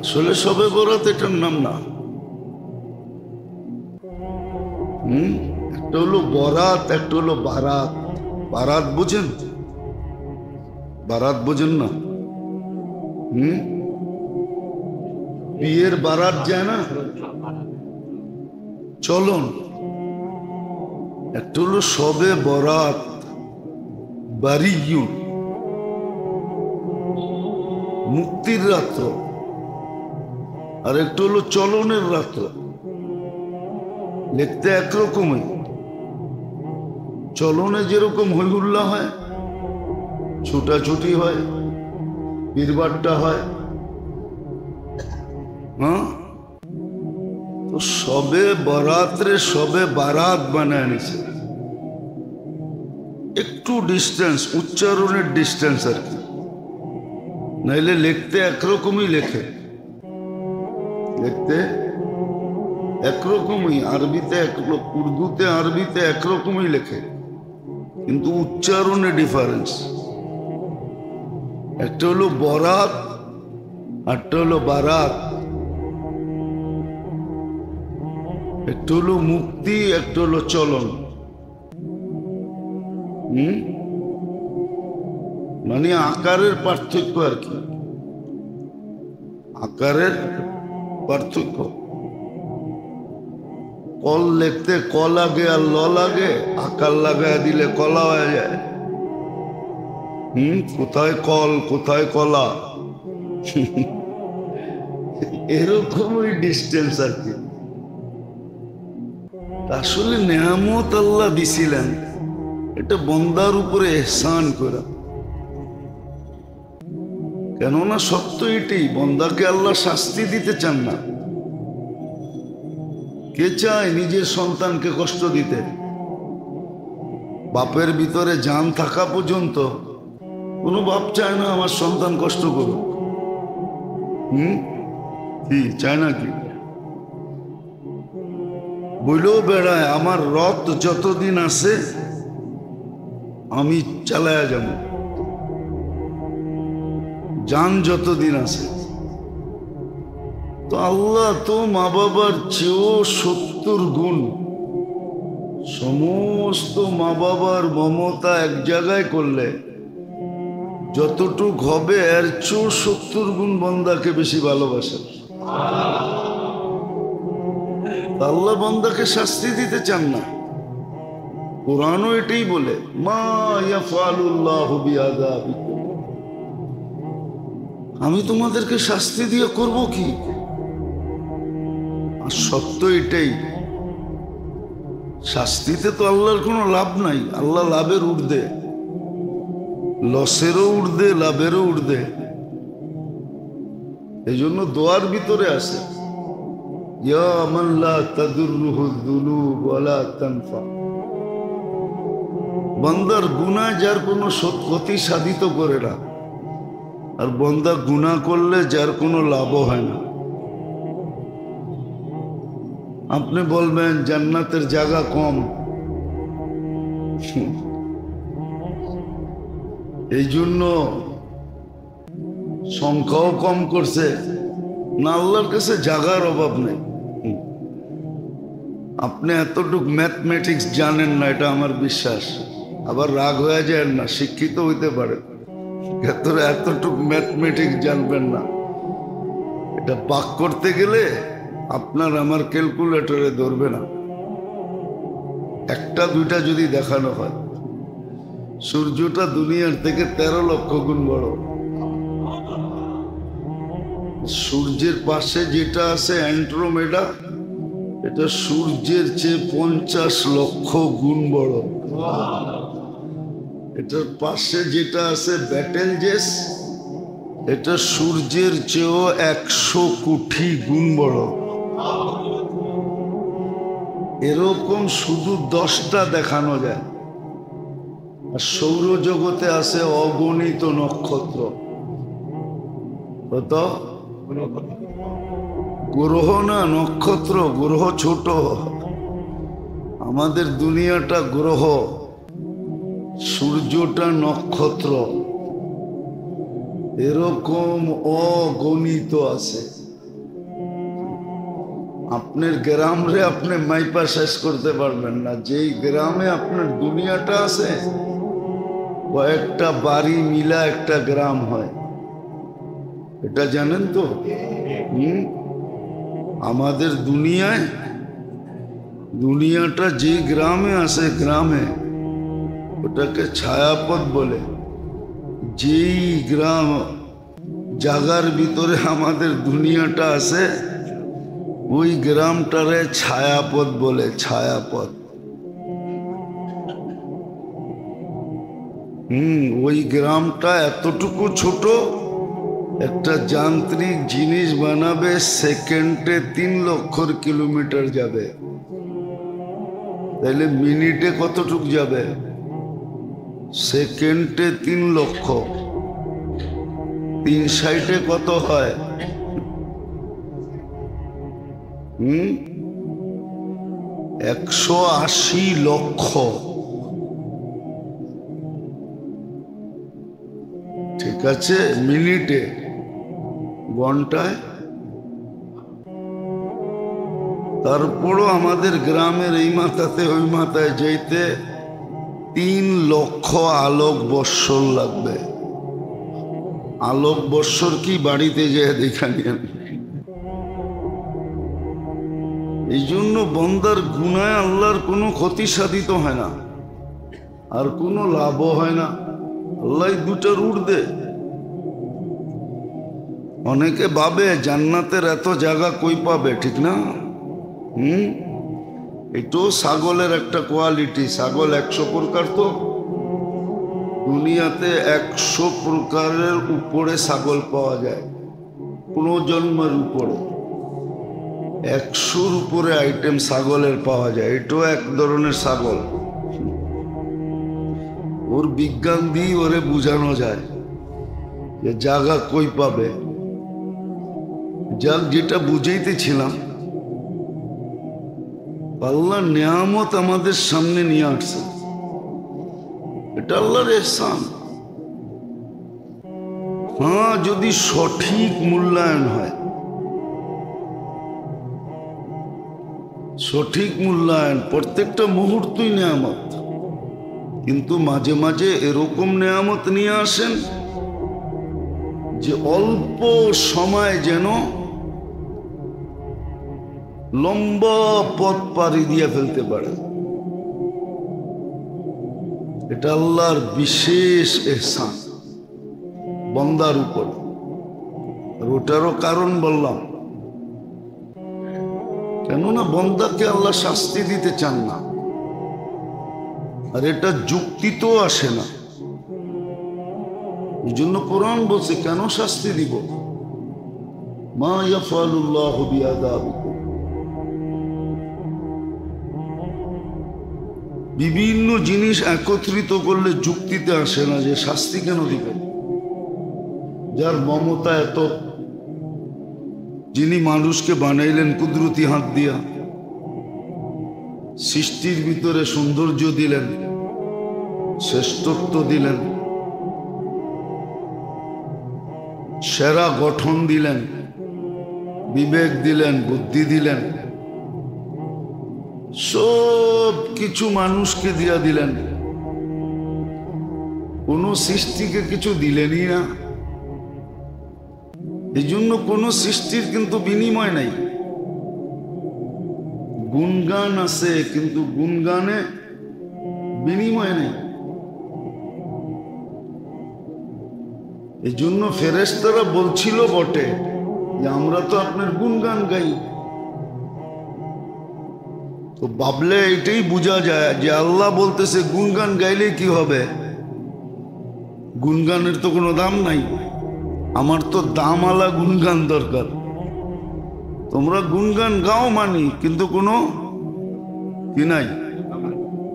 আসলে শবে বরাত এটার নাম না। একটা হলো বরাত, একটা হলো বারাত। বারাত বোঝেন? বারাত বোঝেন না? বিয়ের বারাত যায় না, চলন। একটা হলো শবে বরাত, বারিয়ু, মুক্তির রাত্র। আর একটা হলো চলনের রাত্র। লিখতে একরকমই। চলনে যেরকম হইহুল্লা হয়, ছুটাছুটি হয়, বীরবারটা হয়, তো শবে বরাত্রে শবে বারাত বানায় নিছে। একটু ডিস্টেন্স, উচ্চারণের ডিস্টেন্স আর কি, নাইলে লিখতে একরকমই লেখে। লিখতে একরকমই, আরবিতে উর্দুতে আরবিতে একরকমই লেখে, কিন্তু উচ্চারণে ডিফারেন্স। একটা হলো বরাত, আরটা হলো বারাত। একটা হলো মুক্তি, একটা হলো চলন। মানে আকারের পার্থক্য আর কি, আকারের পার্থক্য। কল লিখতে ক লাগে আর ল লাগে, আকার লাগায় দিলে কলা হয়ে যায়। কোথায় কল কোথায় কলা, এরকমই ডিস্টেন্স আর কি। আসলে নেয়ামত আল্লাহ দিছিলেন, এটা বন্দার উপরে এহসান করা। কেননা সত্য এটাই, বন্দাকে আল্লাহ শাস্তি দিতে চান না। কে চায় নিজের সন্তানকে কষ্ট দিতে? বাপের ভিতরে জান থাকা পর্যন্ত কোনো বাপ চায় না আমার সন্তান কষ্ট করুক। কি চায় না? কি বইলেও বেড়ায় আমার রথ যতদিন আছে আমি চালায়া যাব, জান যতদিন আছে। তো আল্লাহ তো মা বাবার চেয়েও 70 গুণ, সমস্ত মা বাবার মমতা এক জায়গায় করলে যতটুক হবে এর চেয়েও 70 গুণ বান্দাকে বেশি ভালোবাসে। আল্লাহ বান্দাকে শাস্তি দিতে চান না। কোরআনও এটাই বলে, মা ইয়াফআলুল্লাহু বিআযাবিকুম, আমি তোমাদেরকে শাস্তি দিয়ে করব কি? আর সত্য এটাই, শাস্তিতে তো আল্লাহর কোনো লাভ নাই। আল্লাহ লাভের ঊর্ধ্বে, লসেরও ঊর্ধ্বে, লাভেরও ঊর্ধ্বে। এই জন্য দোয়ার ভিতরে আছে, ইয়া মান লা তাদুররুহু যুনুব ওয়া লা তানফা। বান্দার গুনাহ যার কোনো ক্ষতি সাধিত করে না, আর বান্দা গুনাহ করলে যার কোনো লাভও হয় না। আপনি বলবেন জান্নাতের জায়গা কম, এই জন্য সংখ্যাও কম করছে না? আল্লাহর কাছে জায়গার অভাব নেই। আপনি এতটুক ম্যাথমেটিক্স জানেন না, এটা আমার বিশ্বাস। আবার রাগ হয়ে যায় না, শিক্ষিত হইতে পারে, এতটুক ম্যাথমেটিক্স জানবেন না। এটা পাক করতে গেলে আপনার আমার ক্যালকুলেটরে ধরবে না। একটা দুইটা যদি দেখানো হয়, সূর্যটা দুনিয়ার থেকে 13 লক্ষ গুণ বড়। সূর্যের পাশে যেটা আছে অ্যান্ড্রোমেডা, এটা সূর্যের চেয়ে 50 লক্ষ গুণ বড়। এটার পাশে যেটা আছে ব্যাটেলজেস, এটা সূর্যের চেয়েও 100 কোটি গুণ বড়। এরকম শুধু 10টা দেখানো যায়। আর সৌরজগতে আছে অগণিত নক্ষত্র। কত? গ্রহ না নক্ষত্র। গ্রহ ছোট, আমাদের দুনিয়াটা গ্রহ, সূর্যটা নক্ষত্র। এরকম অগণিত আছে। আপনার গ্রাম রে আপনি মাইপা শেষ করতে পারবেন না। যেই গ্রামে আপনার দুনিয়াটা আছে, কয়েকটা বাড়ি মিলা একটা গ্রাম হয়। এটা জানেন তো? আমাদের দুনিয়াটা যে গ্রামে আছে, গ্রামে ওটাকে ছায়াপথ বলে। যেই গ্রাম জাগার ভিতরে আমাদের দুনিয়াটা আছে, ওই গ্রামটারে ছায়াপথ বলে। ছায়াপথ। ওই গ্রামটা এতটুকু ছোট, একটা যান্ত্রিক জিনিস বানাবে সেকেন্ডে 3 লক্ষ কিলোমিটার যাবে। তাহলে মিনিটে কতটুক যাবে? সেকেন্ডে 3 লক্ষ। 3 সাইডে কত হয়? 180 লক্ষ। ঠিক আছে? মিনিটে, ঘন্টায়। তারপরও আমাদের গ্রামের এই মাথাতে ওই মাথায় যেতে 3 লক্ষ আলোক বৎসর লাগবে। আলোক বৎসর কি বাড়িতে যেয়ে দেখা নিয়েন। এই জন্য বন্দার গুনায় আল্লাহর কোনো ক্ষতি সাধিত হয় না, আর কোনো লাভও হয় না। আল্লাহ দুটার ঊর্ধ্বে। অনেকে ভাবে জান্নাতের এত জায়গা কই পাবে, ঠিক না? এটাও ছাগলের একটা কোয়ালিটি। ছাগল 100 প্রকার তো, দুনিয়াতে 100 প্রকারের উপরে ছাগল পাওয়া যায়, প্রজন্মের উপরে 100-র উপরে আইটেম ছাগলের পাওয়া যায়। এটাও এক ধরনের ছাগল। ওর বিজ্ঞান দিয়ে ওরে বুঝানো যায় যে জায়গা কই পাবে। যাক, যেটা বুঝাইতেছিলাম, আল্লাহ নিয়ামত আমাদের সামনে নিয়ে আসছে, এটা আল্লাহর ইহসান। হ্যাঁ, যদি সঠিক মূল্যায়ন হয়, সঠিক মূল্যায়ন, প্রত্যেকটা মুহূর্তই নিয়ামত। কিন্তু মাঝে মাঝে এরকম নিয়ামত নিয়ে আসেন যে অল্প সময় যেন লম্বা পথ পাড়ি দিয়ে ফেলতে পারে। এটা আল্লাহর বিশেষ ইহসান বান্দার উপর। আর ওটারও কারণ বললাম, কেননা বান্দাকে আল্লাহ শাস্তি দিতে চান না, আর এটা যুক্তিতেও আসে না। এই জন্য কোরআন বলছে, কেন শাস্তি দিব? মা ইয়াফআলুল্লাহু বিআযাবিকুম। বিভিন্ন জিনিস একত্রিত করলে যুক্তিতে আসে না যে শাস্তি কেন দিবেন। যার মমতা এত, যিনি মানুষকে বানাইলেন কুদরতি হাত দিয়া, সৃষ্টির ভিতরে সৌন্দর্য দিলেন, শ্রেষ্ঠত্ব দিলেন, সেরা গঠন দিলেন, বিবেক দিলেন, বুদ্ধি দিলেন, সব কিছু মানুষকে দিয়া দিলেন, কোন সৃষ্টিকে কিছু দিলেনই না। এই জন্য কোন সৃষ্টির কিন্তু বিনিময় নাই। গুণগান আছে, কিন্তু গুণগানে বিনিময় নেই। এই জন্য ফেরেশতারা বলছিল বটে যে আমরা তো আপনার গুণগান গাই। তো ভাবলে এটাই বোঝা যায় যে আল্লাহ বলতেছে গুণগান গাইলে কি হবে? গুণগানের তো কোনো দাম নাই। আমার তো দামওয়ালা গুণগান দরকার। তোমরা গুণগান গাও মানি, কিন্তু কোনো কি নাই,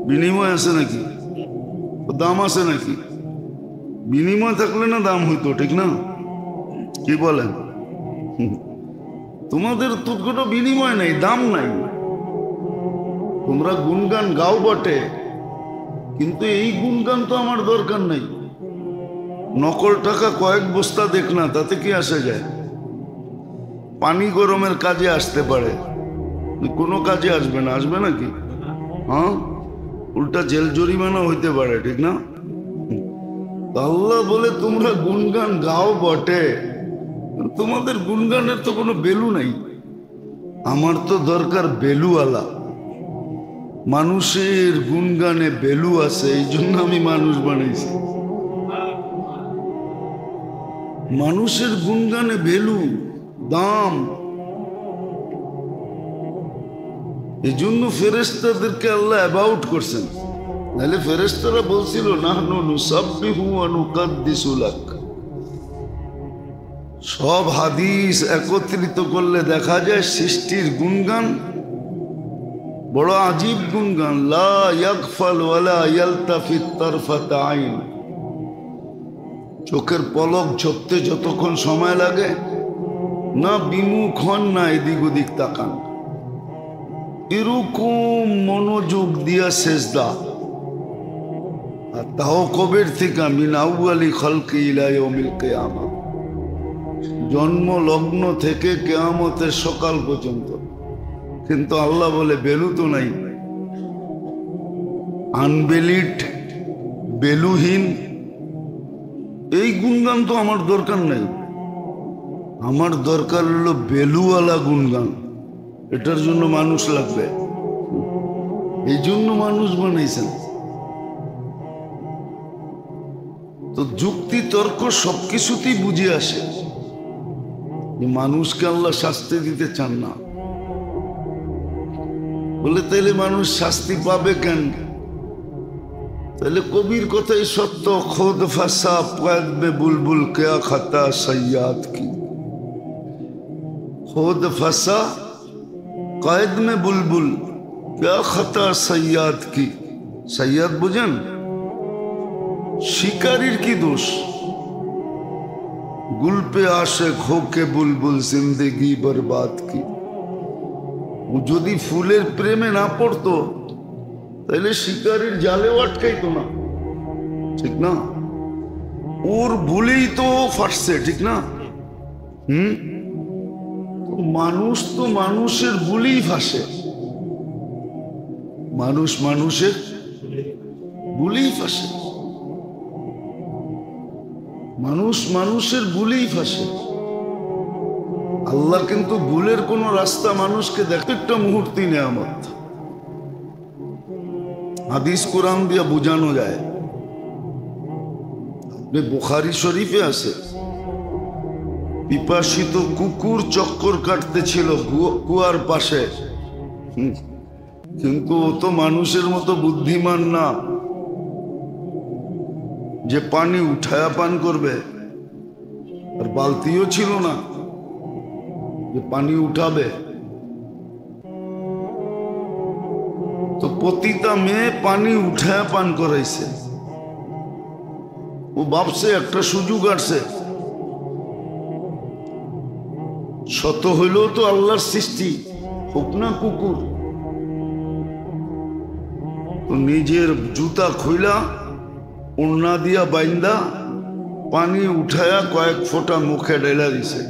বিনিময় আছে নাকি? দাম আছে নাকি? বিনিময় থাকলে না দাম হইতো, ঠিক না? কি বলেন? তোমাদের তো কোনো বিনিময় নাই, দাম নাই। তোমরা গুণগান গাও বটে, কিন্তু এই গুণগান তো আমার দরকার নাই। নকল টাকা কয়েক বস্তা দেখ না, তাতে কি আসে যায়? পানি গরমের কাজে আসতে পারে, কোনো কাজে আসবে না। আসবে নাকি? হ্যাঁ, উল্টা জেল জরিমানা হইতে পারে, ঠিক না? আল্লাহ বলে তোমরা গুণগান গাও বটে, তোমাদের গুণগানের তো কোনো ভ্যালু নাই। আমার তো দরকার ভ্যালুওয়ালা। মানুষের গুণগানে ভ্যালু আছে, এই জন্য আমি মানুষ বানাইছি। মানুষের গুণগানে ভ্যালু, দাম। এই জন্য ফেরেশতাদেরকে আল্লাহ অ্যাবাউট করছেন। নাহলে ফেরেশতারা বলছিল নাহনু নুসাব্বিহু ওয়া নুকাদ্দিসু লাক। সব হাদিস একত্রিত করলে দেখা যায় সৃষ্টির গুণগান বড় আজীব গুণগান। লা ইয়াগফাল ওয়ালা ইয়ালতাফিত তারফাত আইন। চোখের পলক ঝরতে যতক্ষণ সময় লাগে না, বিমুখ হন না এদিক ওদিক তাকান। এরকম মনোযোগ দিয়া সেজদা, আর তাও কবের থেকে? মিন আউয়ালি খালকি ইলা ইয়াউমিল কিয়ামা। জন্ম লগ্ন থেকে কিয়ামতের সকাল পর্যন্ত। কিন্তু আল্লাহ বলে বেলু তো নাই, আনবেলিড, বেলুহীন। এই গুণগান তো আমার দরকার নাই। আমার দরকার হলো বেলুওয়ালা গুণগান। এটার জন্য মানুষ লাগবে, এই জন্য মানুষ বানাইছেন। তো যুক্তি তর্ক সবকিছুতেই বুঝে আসে যে মানুষকে আল্লাহ শাস্তি দিতে চান না। বলে তাইলে মানুষ শাস্তি পাবে কেন? তো তাহলে কবির কথাই সত্য, খোদ ফাসা পয়েদ মে বুলবুল क्या खता सयाद की, खुद फंसा कैद में बुलबुल क्या खता सयाद की। सयाद বুঝেন? শিকারীর কি দোষ? गुल पे आशिक होके बुलबुल जिंदगी बर्बाद की। ও যদি ফুলের প্রেমে না পড়তো তাহলে শিকারীর জালেও আটকাইতো না, ঠিক না? ওর ভুলেই তো ফাটছে, ঠিক না? মানুষ তো মানুষের ভুলেই ফাঁসে, মানুষ মানুষের ভুলেই ফাঁসে, মানুষ মানুষের ভুলেই ফাঁসে। আল্লাহ কিন্তু ভুলের কোন রাস্তা মানুষকে দেখে একটা মুহূর্তে নেয়ামত। হাদিস কোরআন দিয়ে বোঝানো যায়। বুখারী শরীফে আছে, পিপাসিত কুকুর চক্কর কাটতেছিল কুয়ার পাশে, কিন্তু ও তো মানুষের মতো বুদ্ধিমান না যে পানি উঠায়া পান করবে, আর বালতিও ছিল না যে পানি উঠাবে। তো পতিতা মেয়ে পানি উঠায়া পান করাইছে। ও ভাবছে একটা সুযোগ আসছে, শত হইলেও তো আল্লাহর সৃষ্টি, হোক না কুকুর। তো নিজের জুতা খুইলা ওড়না দিয়া বাইন্দা পানি উঠায়া কয়েক ফোঁটা মুখে ঢেলা দিছে।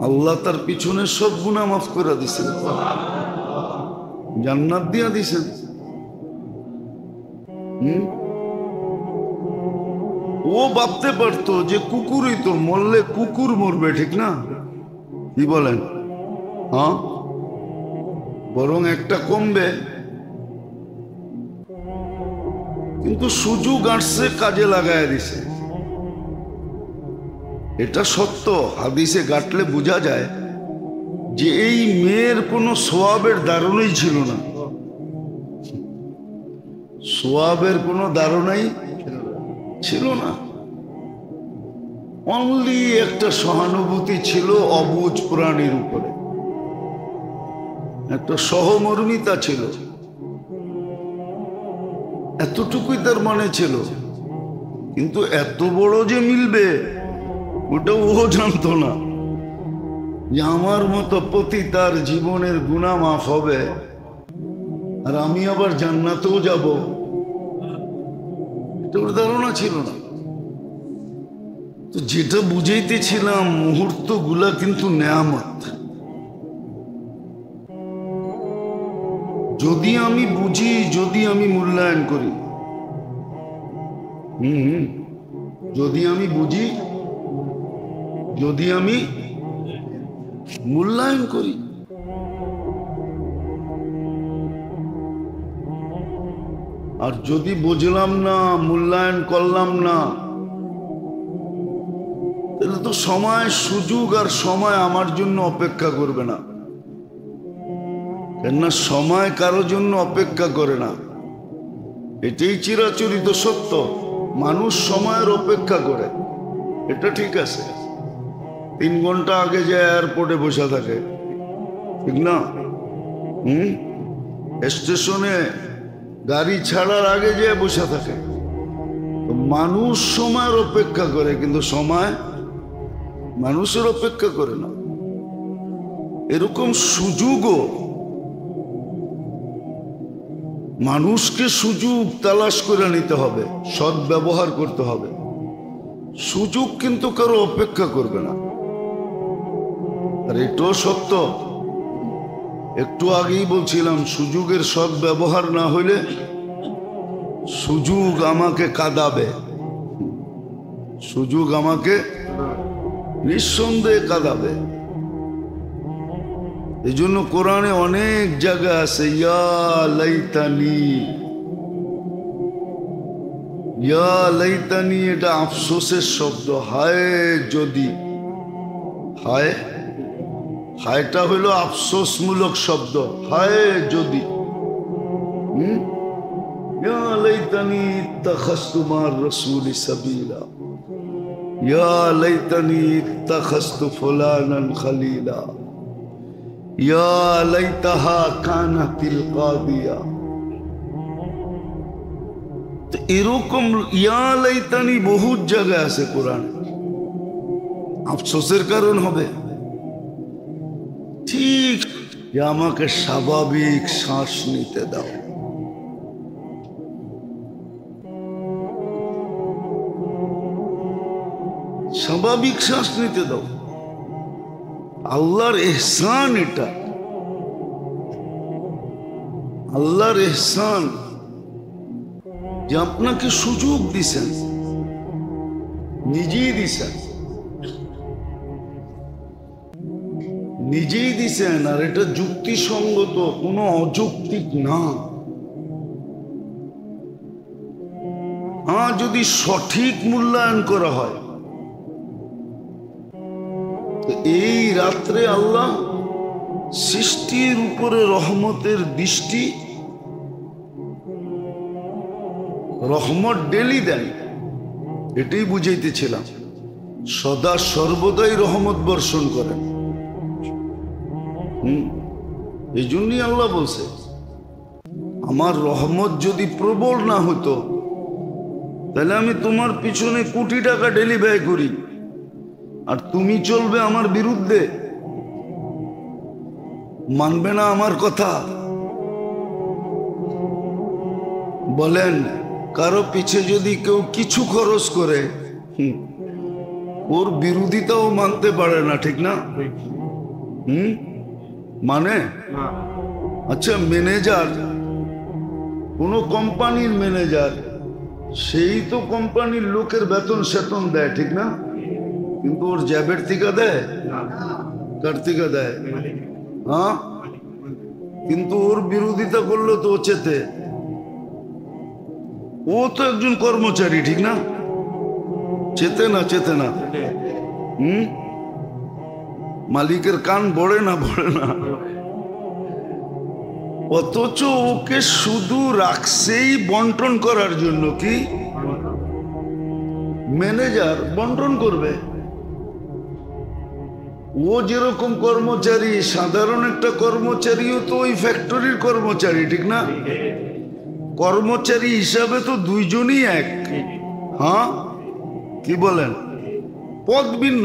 আল্লাহ তার পিছনে সব গুনাহ মাফ করে দিছেন, জান্নাত দিয়া দিছেন। ও ভাবতে পারতো যে কুকুরই তো, মরলে কুকুর মরবে, ঠিক না? কি বলেন? হ্যাঁ, বরং একটা কমবে। কিন্তু সুযোগ আসছে, কাজে লাগায় দিছে। এটা সত্য, হাদিসে ঘাটলে বোঝা যায় যে এই মেয়ের কোনো সোয়াবের ধারণাই ছিল না, সোয়াবের কোনো ধারণাই ছিল না। অনলি একটা সহানুভূতি ছিল অবুঝ প্রাণীর উপরে, একটা সহমর্মিতা ছিল, এতটুকুই তার মনে ছিল। কিন্তু এত বড় যে মিলবে ওটা ও জানতো না, যে আমার মতো পতিতার জীবনের গুনাহ মাফ হবে আর আমি আবার জান্নাতেও যাব, এটা ওর ধারণা ছিল না। তো যেটা বুঝাইতেছিলাম, মুহূর্ত গুলা কিন্তু নেয়ামত। যদি আমি বুঝি, যদি আমি মূল্যায়ন করি, যদি আমি বুঝি, যদি আমি মূল্যায়ন করি। আর যদি বুঝলাম না, মূল্যায়ন করলাম না, তাহলে তো সময়, সুযোগ আর সময় আমার জন্য অপেক্ষা করবে না। কেননা সময় কারো জন্য অপেক্ষা করে না, এটাই চিরাচরিত সত্য। মানুষ সময়ের অপেক্ষা করে, এটা ঠিক আছে। 3 ঘন্টা আগে যে এয়ারপোর্টে বসে থাকে, ঠিক না? স্টেশনে গাড়ি ছাড়ার আগে যে বসে থাকে। মানুষ সময়ের অপেক্ষা করে, কিন্তু সময় মানুষের অপেক্ষা করে না। এরকম সুযোগও, মানুষকে সুযোগ তালাশ করে নিতে হবে, সৎ ব্যবহার করতে হবে। সুযোগ কিন্তু কারো অপেক্ষা করবে না। আর এটাও সত্য, একটু আগেই বলছিলাম, সুযোগের সৎ ব্যবহার না হইলে সুযোগ আমাকে কাঁদাবে, সুযোগ আমাকে নিঃসন্দেহে কাঁদাবে। এই জন্য কোরআনে অনেক জায়গা আছে, ইয়া লাইতানি, ইয়া লাইতানি, এটা আফসোসের শব্দ। হায় যদি, হায়, হায়টা হইল আফসোসমূলক শব্দ। হায় যদি, ইয়া লাইতানি ইত্তাখাযতু মা'আর রাসূলি সাবিলা, ইয়া লাইতানি ইত্তাখাযতু ফুলানান খলিলা, ইয়া লাইতাহা কানাতিল কাদিয়া। তো এরকম ইয়া লাইতানি বহু জায়গায় আছে কোরআন। আফসোসের কারণ হবে ঠিক যে আমাকে স্বাভাবিক শ্বাস নিতে দাও। স্বাভাবিক শ্বাস নিতে দাও। আল্লাহর ইহসান এটা, আল্লাহর ইহসান যে আপনাকে সুযোগ দিছেন, নিজেই দিছেন, নিজেই দিছেন। আর এটা যুক্তিসঙ্গত, কোনো অযৌক্তিক না। হ্যাঁ, যদি সঠিক মূল্যায়ন করা হয়, এই রাত্রে আল্লাহ সৃষ্টির উপরে রহমতের দৃষ্টি, রহমত ডেলি দেন, এটাই বুঝাইতেছিলাম। সদা সর্বদাই রহমত বর্ষণ করেন। এই জন্যই আল্লাহ বলছে, আমার রহমত যদি প্রবল না হতো তাহলে আমি তোমার পিছনে কোটি টাকা ডেলি ব্যয় করি, আর তুমি চলবে আমার বিরুদ্ধে, মানবে না আমার কথা। বলেন, কারো পিছে যদি কেউ কিছু খরচ করে, ওর বিরোধিতাও মানতে পারে না, ঠিক না? মানে আচ্ছা, ম্যানেজার, কোন কোম্পানির ম্যানেজার, সেই তো কোম্পানির লোকের বেতন সেতন দেয়, ঠিক না? কিন্তু ওর জ্যাবের থেকে দেয়, কার থেকে দেয়? হ্যাঁ, কিন্তু ওর বিরোধিতা করলে তো ও চেতে। ও তো একজন কর্মচারী, ঠিক না? চেতে না, চেতে না। মালিকের কান বড়ে না, বড়ে না। অথচ ওকে শুধু রাখছেই বন্টন করার জন্য। কি ম্যানেজার বন্টন করবে? ও যেরকম কর্মচারী, সাধারণ একটা কর্মচারীও তো ওই ফ্যাক্টরির কর্মচারী, ঠিক না? কর্মচারী হিসাবে তো দুইজনই এক। হ্যাঁ, কি বলেন? পদ ভিন্ন।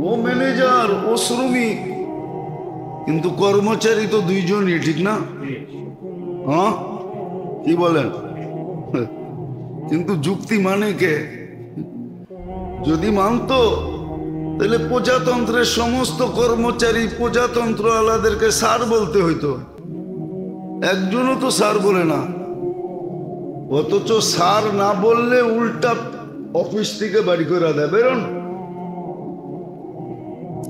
ও ম্যানেজার, ও শ্রমিক, কিন্তু কর্মচারী তো দুইজনই, ঠিক না? হ্যাঁ, কি বলেন? কিন্তু যুক্তি মানে কে? যদি মানতো তাহলে প্রজাতন্ত্রের সমস্ত কর্মচারী প্রজাতন্ত্র আলাদেরকে স্যার বলতে হইতো। একজনও তো স্যার বলে না। অথচ স্যার না বললে উল্টা অফিস থেকে বাড়ি করে দেয়, বেরোন।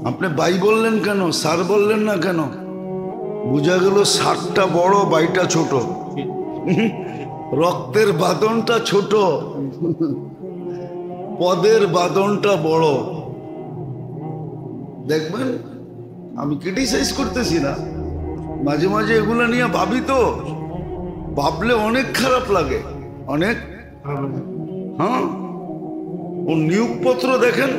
আপনি ভাই বললেন কেন, স্যার বললেন না কেন? বোঝা গেল স্যারটা বড়, ভাইটা ছোট। রক্তের বাঁধনটা ছোট, পদের বাঁধনটা বড়। দেখবেন, আমি ক্রিটিসাইজ করতেছি না, মাঝে মাঝে এগুলো নিয়ে ভাবি, তো ভাবলে অনেক খারাপ লাগে, অনেক। হ্যাঁ, ও নিয়োগপত্র দেখেন,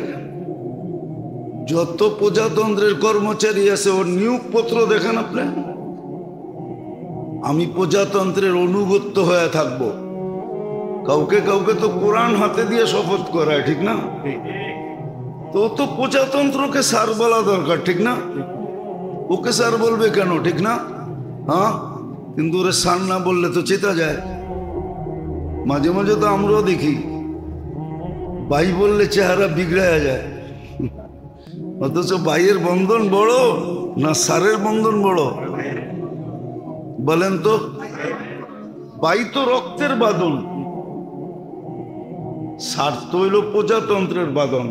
যত প্রজাতন্ত্রের কর্মচারী আছে ওর নিয়োগপত্র দেখেন আপনি। আমি প্রজাতন্ত্রের অনুগত্য হয়ে থাকবো। কাউকে কাউকে তো কোরআন হাতে দিয়ে শপথ করায়, ঠিক না? তো তো প্রজাতন্ত্রকে স্যার বলা দরকার, ঠিক না? ওকে স্যার বলবে কেন, ঠিক না? হ্যাঁ, কিন্তু ওরা স্যার না বললে তো চেতা যায়। মাঝে মাঝে তো আমরাও দেখি, ভাই বললে চেহারা বিগড়ায়া যায়। অথচ ভাইয়ের বন্ধন বড় না স্যারের বন্ধন বড়? বলেন তো। ভাই তো রক্তের বাঁধন, স্যার তো হইল প্রজাতন্ত্রের বাঁধন।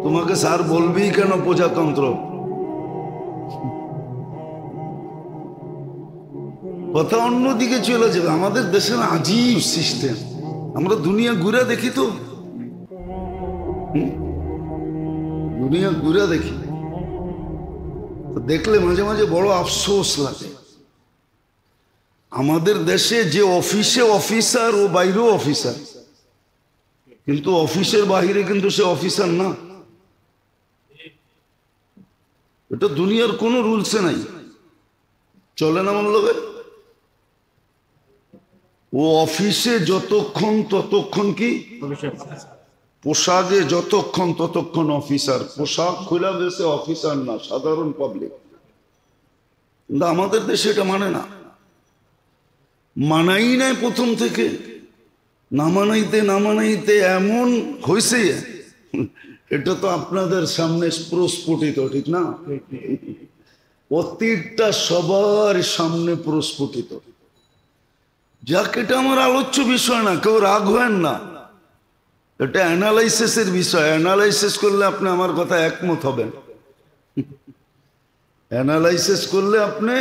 তোমাকে স্যার বলবেই কেন প্রজাতন্ত্র? কথা অন্যদিকে চলে যাবে। আমাদের দেশের আজীব সিস্টেম। আমরা দুনিয়া ঘুরে দেখি, তো দুনিয়া ঘুরে দেখি, তো দেখলে মাঝে মাঝে বড় আফসোস লাগে। আমাদের দেশে যে অফিসে অফিসার ও বাইরেও অফিসার, কিন্তু অফিসের বাহিরে কিন্তু সে অফিসার না। এটা দুনিয়ার কোনো রুলসে নাই, চলে না আমার লোকে। ও অফিসে যতক্ষণ ততক্ষণ কি পোশাকে, যতক্ষণ ততক্ষণ অফিসার। পোশাক খোলা দেশে অফিসার না, সাধারণ পাবলিক। কিন্তু আমাদের দেশে এটা মানে না, মানাই নাই প্রথম থেকে। না মানাইতে না মানাইতে এমন হয়েছে, এটা তো আপনাদের সামনে প্রস্ফুটিত, ঠিক না? অতীতটা সবার সামনে প্রস্ফুটিত। যাক, এটা আমার আলোচ্য বিষয় না, কেউ রাগ হয়েন না। এটা অ্যানালাইসিসের বিষয়। অ্যানালাইসিস করলে আপনি আমার কথা একমত হবেন। অ্যানালাইসিস করলে আপনি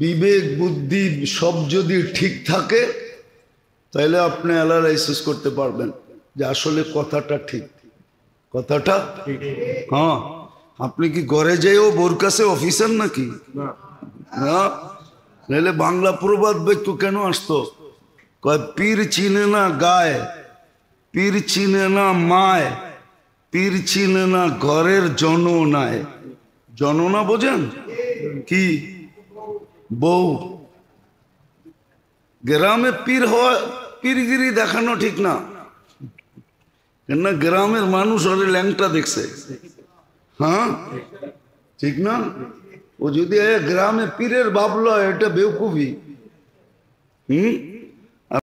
বিবেক বুদ্ধি সব যদি ঠিক থাকে, তাহলে আপনি অ্যানালাইসিস করতে পারবেন যে আসলে কথাটা ঠিক। কথাটা হ্যাঁ। আপনি কি ঘরে যাইও বোর কাছে অফিসার নাকি? না, নাহলে বাংলা প্রবাদ বাক্য কেন আসতো? কয় পীর চিনে না গায়, পীর চিনে না মায়, পীর চিনে না ঘরের জননায়। জননা বোঝেন কি? বউ। গ্রামে পীর হওয়া, পীরগিরি দেখানো ঠিক না, কেননা গ্রামের মানুষ ওরে ল্যাংটা দেখছে। হ্যাঁ, ঠিক না? ও যদি গ্রামে পীরের ভাবলো, এটা বেউকুফি।